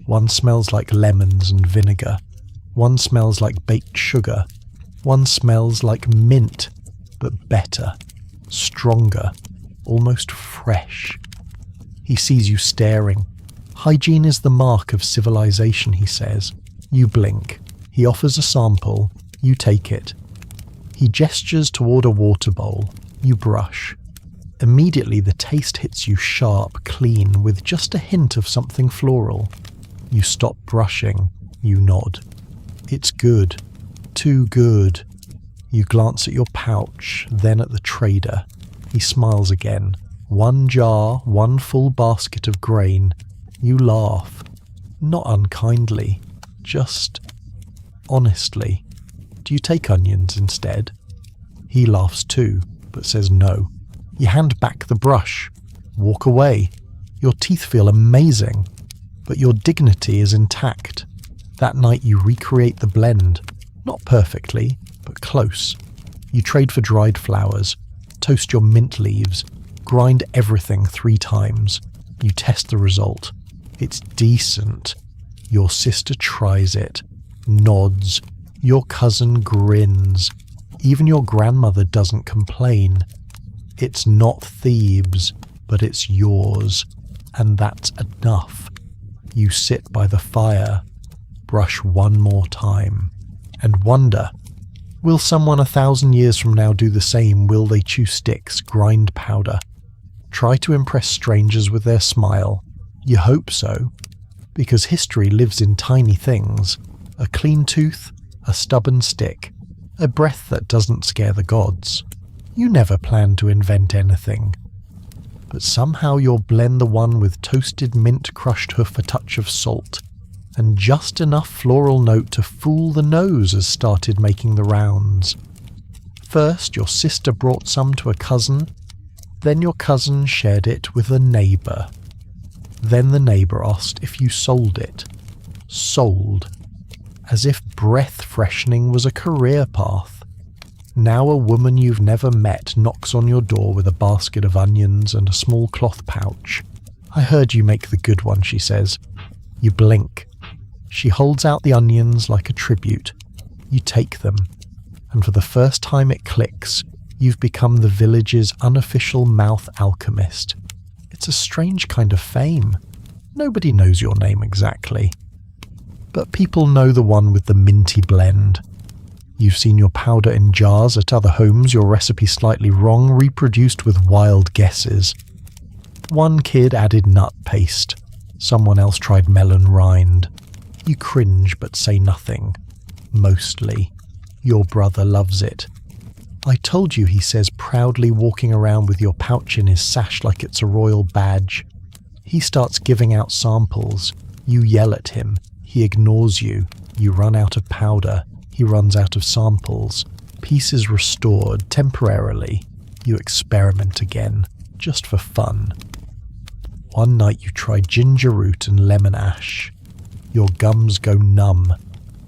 One smells like lemons and vinegar. One smells like baked sugar. One smells like mint, but better, stronger, almost fresh. He sees you staring. Hygiene is the mark of civilization, he says. You blink. He offers a sample. You take it. He gestures toward a water bowl. You brush. Immediately the taste hits you sharp, clean, with just a hint of something floral. You stop brushing. You nod. It's good. Too good. You glance at your pouch, then at the trader. He smiles again. One jar, one full basket of grain. You laugh. Not unkindly. Just honestly. Do you take onions instead? He laughs too, but says no. You hand back the brush. Walk away. Your teeth feel amazing, but your dignity is intact. That night you recreate the blend. Not perfectly, but close. You trade for dried flowers, toast your mint leaves, grind everything 3 times. You test the result. It's decent. Your sister tries it, nods. Your cousin grins. Even your grandmother doesn't complain. It's not Thebes, but it's yours, and that's enough. You sit by the fire, brush one more time, and wonder, will someone 1,000 years from now do the same? Will they chew sticks, grind powder, try to impress strangers with their smile? You hope so, because history lives in tiny things. A clean tooth, a stubborn stick, a breath that doesn't scare the gods. You never planned to invent anything. But somehow you'll blend the one with toasted mint, crushed hoof, a touch of salt, and just enough floral note to fool the nose has started making the rounds. First, your sister brought some to a cousin, then your cousin shared it with a neighbour. Then the neighbour asked if you sold it. Sold. As if breath freshening was a career path. Now a woman you've never met knocks on your door with a basket of onions and a small cloth pouch. I heard you make the good one, she says. You blink. She holds out the onions like a tribute. You take them, and for the first time it clicks. You've become the village's unofficial mouth alchemist. It's a strange kind of fame. Nobody knows your name exactly. But people know the one with the minty blend. You've seen your powder in jars at other homes, your recipe slightly wrong, reproduced with wild guesses. One kid added nut paste. Someone else tried melon rind. You cringe but say nothing. Mostly. Your brother loves it. I told you, he says, proudly walking around with your pouch in his sash like it's a royal badge. He starts giving out samples. You yell at him. He ignores you. You run out of powder. He runs out of samples. Peace is restored temporarily. You experiment again, just for fun. One night you try ginger root and lemon ash. Your gums go numb.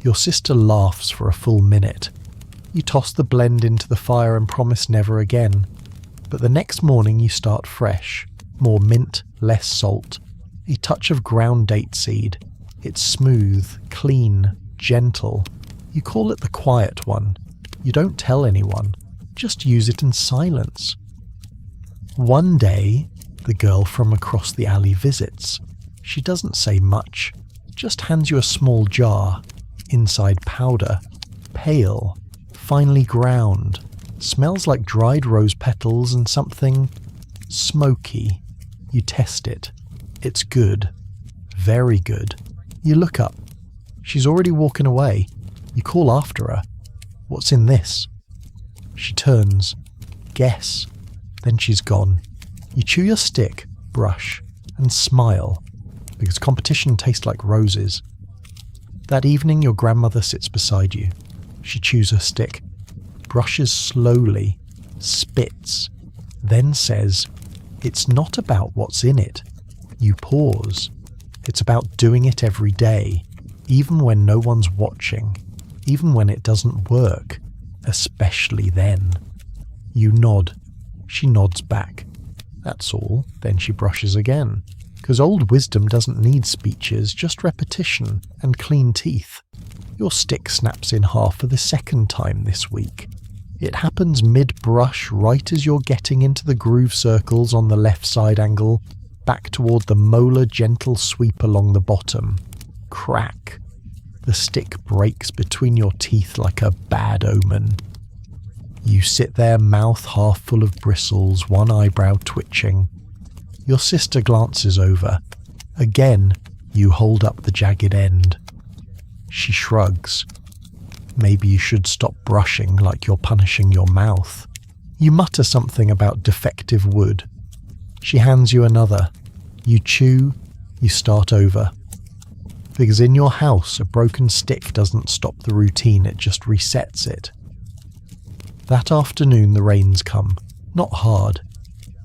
Your sister laughs for a full minute. You toss the blend into the fire and promise never again. But the next morning you start fresh. More mint, less salt. A touch of ground date seed. It's smooth, clean, gentle. You call it the quiet one. You don't tell anyone. Just use it in silence. One day, the girl from across the alley visits. She doesn't say much. Just hands you a small jar. Inside powder. Pale. Finely ground. Smells like dried rose petals and something smoky. You test it. It's good. Very good. You look up. She's already walking away. You call after her. What's in this? She turns. Guess. Then she's gone. You chew your stick, brush, and smile, because competition tastes like roses. That evening your grandmother sits beside you. She chews her stick, brushes slowly, spits, then says, "It's not about what's in it." You pause. It's about doing it every day, even when no one's watching, even when it doesn't work, especially then. You nod. She nods back. That's all. Then she brushes again. 'Cause old wisdom doesn't need speeches, just repetition and clean teeth. Your stick snaps in half for the second time this week. It happens mid-brush right as you're getting into the groove circles on the left side angle, back toward the molar gentle sweep along the bottom. Crack. The stick breaks between your teeth like a bad omen. You sit there, mouth half full of bristles, one eyebrow twitching. Your sister glances over. Again, you hold up the jagged end. She shrugs. Maybe you should stop brushing like you're punishing your mouth. You mutter something about defective wood. She hands you another. You chew, you start over. Because in your house, a broken stick doesn't stop the routine, it just resets it. That afternoon the rains come. Not hard.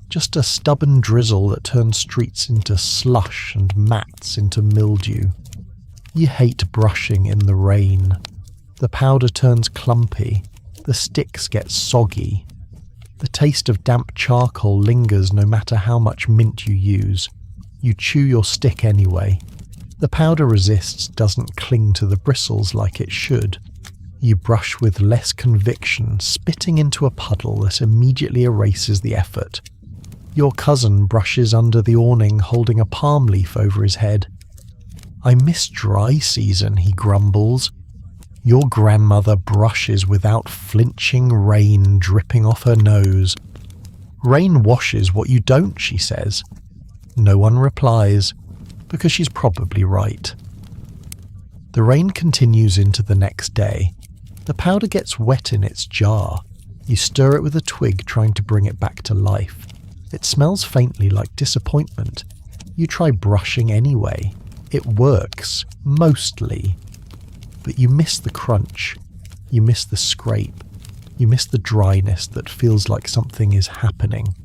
Just a stubborn drizzle that turns streets into slush and mats into mildew. You hate brushing in the rain. The powder turns clumpy. The sticks get soggy. The taste of damp charcoal lingers no matter how much mint you use. You chew your stick anyway. The powder resists, doesn't cling to the bristles like it should. You brush with less conviction, spitting into a puddle that immediately erases the effort. Your cousin brushes under the awning holding a palm leaf over his head. "I miss dry season," he grumbles. Your grandmother brushes without flinching, rain dripping off her nose. "Rain washes what you don't," she says. No one replies, because she's probably right. The rain continues into the next day. The powder gets wet in its jar. You stir it with a twig, trying to bring it back to life. It smells faintly like disappointment. You try brushing anyway. It works, mostly. But you miss the crunch. You miss the scrape. You miss the dryness that feels like something is happening.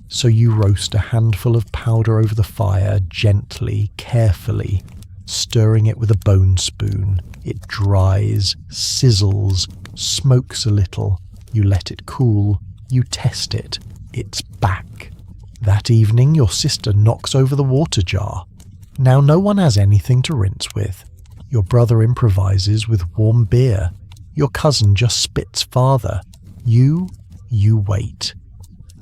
So you roast a handful of powder over the fire, gently, carefully, stirring it with a bone spoon. It dries, sizzles, smokes a little. You let it cool. You test it. It's back. That evening, your sister knocks over the water jar. Now no one has anything to rinse with. Your brother improvises with warm beer. Your cousin just spits farther. You wait.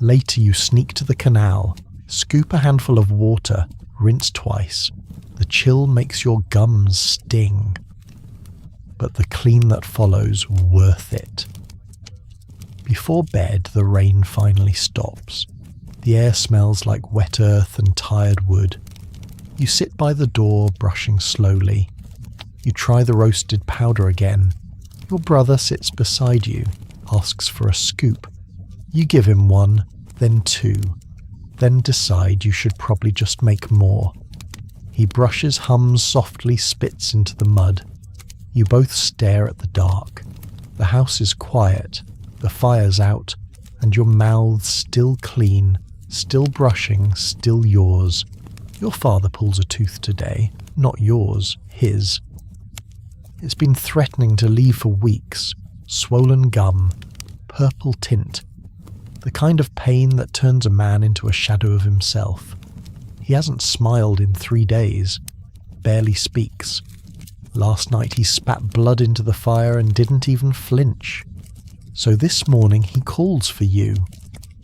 Later you sneak to the canal, scoop a handful of water, rinse twice. The chill makes your gums sting. But the clean that follows, worth it. Before bed, the rain finally stops. The air smells like wet earth and tired wood. You sit by the door, brushing slowly. You try the roasted powder again. Your brother sits beside you, asks for a scoop. You give him one, then two, then decide you should probably just make more. He brushes, hums softly, spits into the mud. You both stare at the dark. The house is quiet, the fire's out, and your mouths still clean, still brushing, still yours. Your father pulls a tooth today, not yours, his. It's been threatening to leave for weeks, swollen gum, purple tint, the kind of pain that turns a man into a shadow of himself. He hasn't smiled in 3 days, barely speaks. Last night he spat blood into the fire and didn't even flinch. So this morning he calls for you.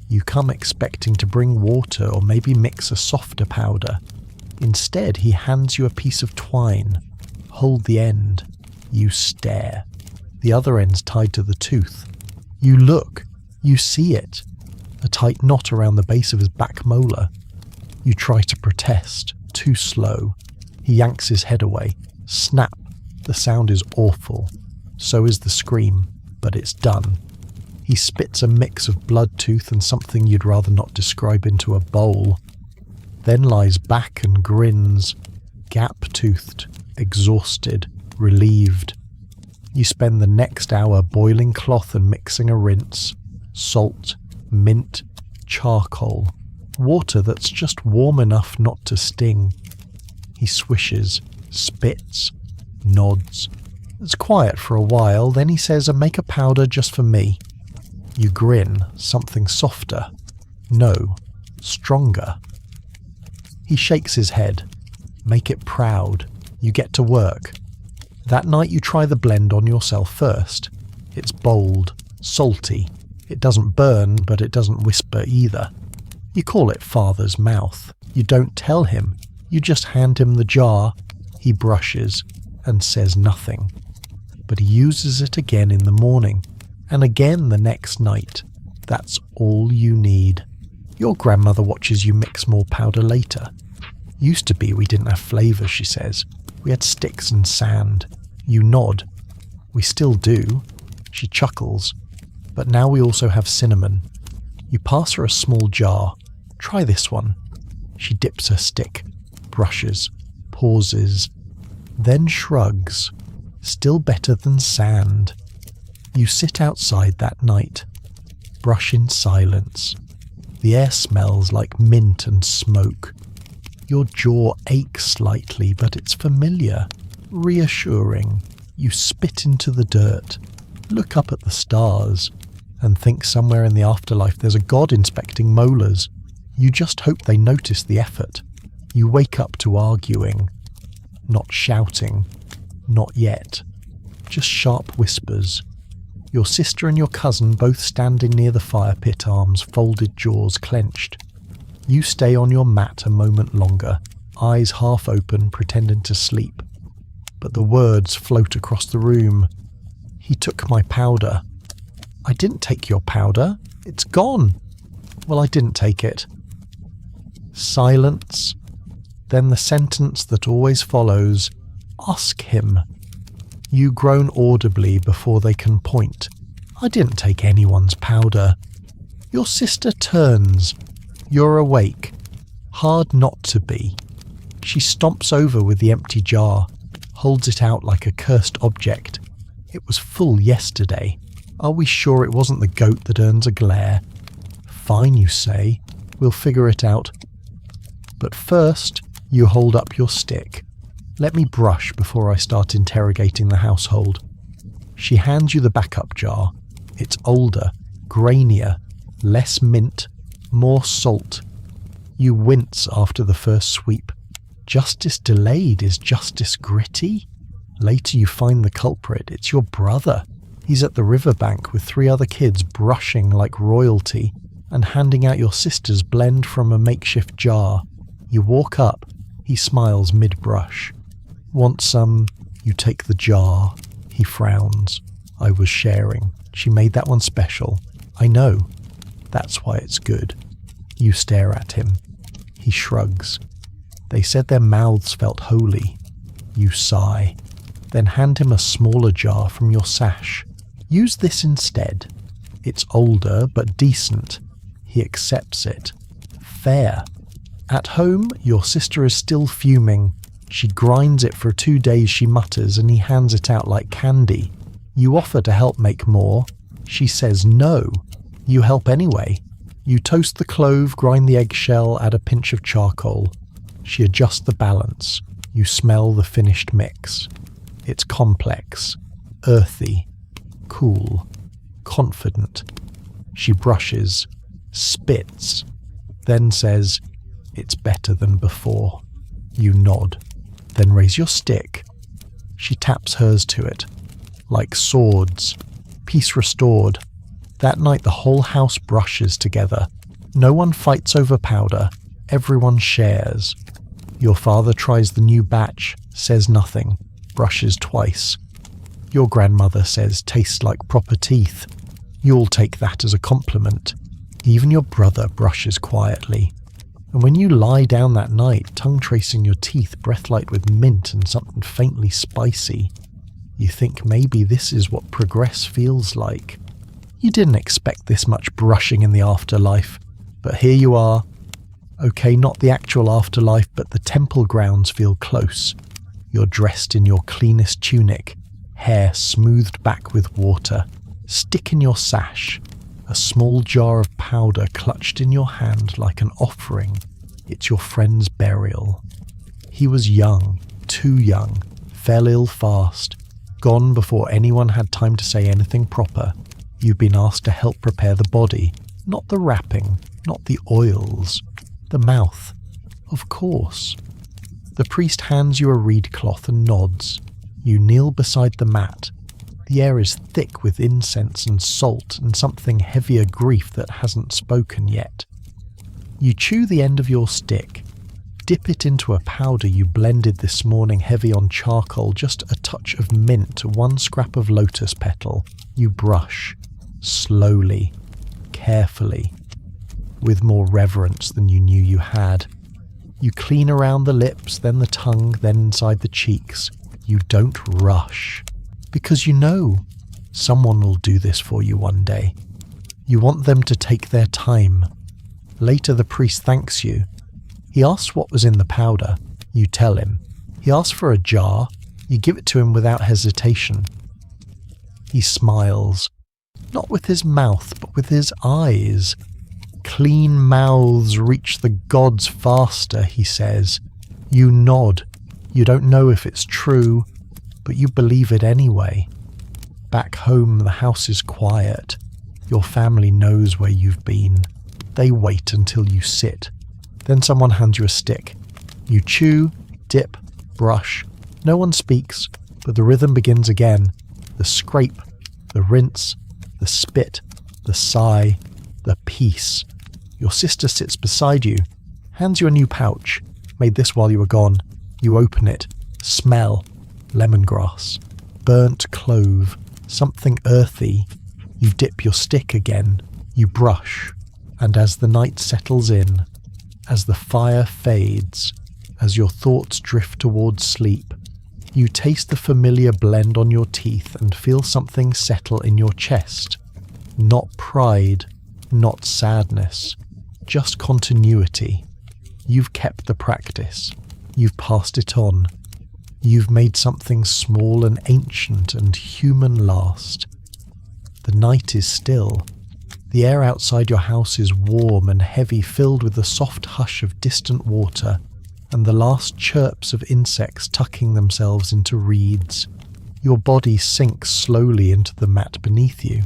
You come expecting to bring water or maybe mix a softer powder. Instead he hands you a piece of twine. Hold the end. You stare. The other end's tied to the tooth. You look. You see it. A tight knot around the base of his back molar. You try to protest. Too slow. He yanks his head away. Snap. The sound is awful. So is the scream, but it's done. He spits a mix of blood tooth and something you'd rather not describe into a bowl. Then lies back and grins. Gap-toothed, exhausted, relieved. You spend the next hour boiling cloth and mixing a rinse. Salt, mint, charcoal, water that's just warm enough not to sting. He swishes, spits, nods. It's quiet for a while, then he says, "Make a powder just for me." You grin, something softer. No, stronger. He shakes his head. "Make it proud. You get to work." That night you try the blend on yourself first. It's bold, salty. It doesn't burn, but it doesn't whisper either. You call it Father's mouth. You don't tell him. You just hand him the jar. He brushes and says nothing. But he uses it again in the morning, and again the next night. That's all you need. Your grandmother watches you mix more powder later. Used to be we didn't have flavour, she says. We had sticks and sand. You nod. We still do. She chuckles. But now we also have cinnamon. You pass her a small jar. Try this one. She dips her stick, brushes, pauses, then shrugs. Still better than sand. You sit outside that night. Brush in silence. The air smells like mint and smoke. Your jaw aches slightly, but it's familiar, reassuring. You spit into the dirt, look up at the stars, and think somewhere in the afterlife there's a god inspecting molars. You just hope they notice the effort. You wake up to arguing. Not shouting. Not yet. Just sharp whispers. Your sister and your cousin both standing near the fire pit, arms folded, jaws clenched. You stay on your mat a moment longer, eyes half open, pretending to sleep. But the words float across the room. He took my powder. I didn't take your powder. It's gone. Well, I didn't take it. Silence. Then the sentence that always follows. Ask him. You groan audibly before they can point. I didn't take anyone's powder. Your sister turns. You're awake. Hard not to be. She stomps over with the empty jar, holds it out like a cursed object. It was full yesterday. Are we sure it wasn't the goat that earns a glare? Fine, you say. We'll figure it out. But first, you hold up your stick. Let me brush before I start interrogating the household. She hands you the backup jar. It's older, grainier, less mint, more salt. You wince after the first sweep. Justice delayed, is justice gritty? Later you find the culprit. It's your brother. He's at the riverbank with 3 other kids brushing like royalty and handing out your sister's blend from a makeshift jar. You walk up. He smiles mid-brush. Want some? You take the jar. He frowns. I was sharing. She made that one special. I know. That's why it's good. You stare at him. He shrugs. They said their mouths felt holy. You sigh. Then hand him a smaller jar from your sash. Use this instead. It's older but decent. He accepts it. Fair. At home, your sister is still fuming. She grinds it for 2 days, she mutters, and he hands it out like candy. You offer to help make more. She says no. You help anyway. You toast the clove, grind the eggshell, add a pinch of charcoal. She adjusts the balance. You smell the finished mix. It's complex, earthy, cool, confident. She brushes, spits, then says, "It's better than before." You nod, then raise your stick. She taps hers to it. Like swords. Peace restored. That night the whole house brushes together. No one fights over powder. Everyone shares. Your father tries the new batch, says nothing, brushes twice. Your grandmother says tastes like proper teeth. You'll take that as a compliment. Even your brother brushes quietly. And when you lie down that night, tongue tracing your teeth, breath light with mint and something faintly spicy, you think maybe this is what progress feels like. You didn't expect this much brushing in the afterlife, but here you are. Okay, not the actual afterlife, but the temple grounds feel close. You're dressed in your cleanest tunic, hair smoothed back with water, stick in your sash, a small jar of powder clutched in your hand like an offering. It's your friend's burial. He was young, too young, fell ill fast, gone before anyone had time to say anything proper. You've been asked to help prepare the body, not the wrapping, not the oils, the mouth, of course. The priest hands you a reed cloth and nods. You kneel beside the mat. The air is thick with incense and salt and something heavier grief that hasn't spoken yet. You chew the end of your stick, dip it into a powder you blended this morning heavy on charcoal, just a touch of mint, one scrap of lotus petal. You brush, slowly, carefully, with more reverence than you knew you had. You clean around the lips, then the tongue, then inside the cheeks. You don't rush, because you know someone will do this for you one day. You want them to take their time. Later the priest thanks you. He asks what was in the powder. You tell him. He asks for a jar. You give it to him without hesitation. He smiles, not with his mouth, but with his eyes. Clean mouths reach the gods faster, he says. You nod. You don't know if it's true, but you believe it anyway. Back home, the house is quiet. Your family knows where you've been. They wait until you sit. Then someone hands you a stick. You chew, dip, brush. No one speaks, but the rhythm begins again. The scrape, the rinse, the spit, the sigh, the peace. Your sister sits beside you, hands you a new pouch. Made this while you were gone. You open it. Smell. Lemongrass. Burnt clove. Something earthy. You dip your stick again. You brush. And as the night settles in, as the fire fades, as your thoughts drift towards sleep, you taste the familiar blend on your teeth and feel something settle in your chest. Not pride, not sadness, just continuity. You've kept the practice. You've passed it on. You've made something small and ancient and human last. The night is still. The air outside your house is warm and heavy, filled with the soft hush of distant water and the last chirps of insects tucking themselves into reeds. Your body sinks slowly into the mat beneath you.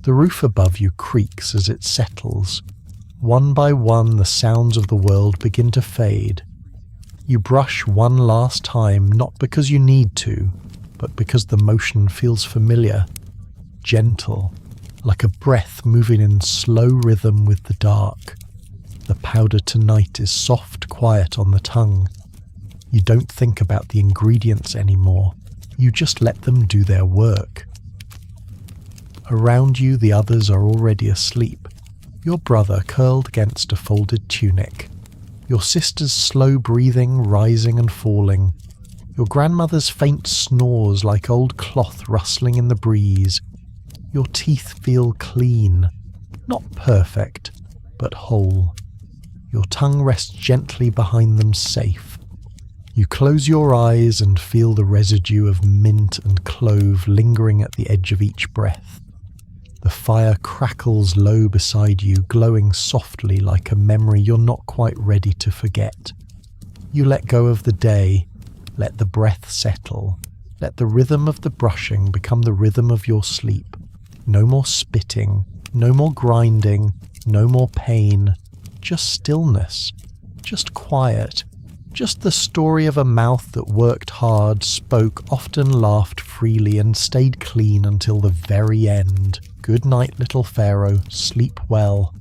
The roof above you creaks as it settles. One by one, the sounds of the world begin to fade. You brush one last time, not because you need to, but because the motion feels familiar, gentle, like a breath moving in slow rhythm with the dark. The powder tonight is soft, quiet on the tongue. You don't think about the ingredients anymore. You just let them do their work. Around you, the others are already asleep. Your brother curled against a folded tunic. Your sister's slow breathing rising and falling. Your grandmother's faint snores like old cloth rustling in the breeze. Your teeth feel clean, not perfect, but whole. Your tongue rests gently behind them, safe. You close your eyes and feel the residue of mint and clove lingering at the edge of each breath. The fire crackles low beside you, glowing softly like a memory you're not quite ready to forget. You let go of the day, let the breath settle, let the rhythm of the brushing become the rhythm of your sleep. No more spitting, no more grinding, no more pain, just stillness, just quiet, just the story of a mouth that worked hard, spoke, often laughed freely, and stayed clean until the very end. Good night, little pharaoh, sleep well.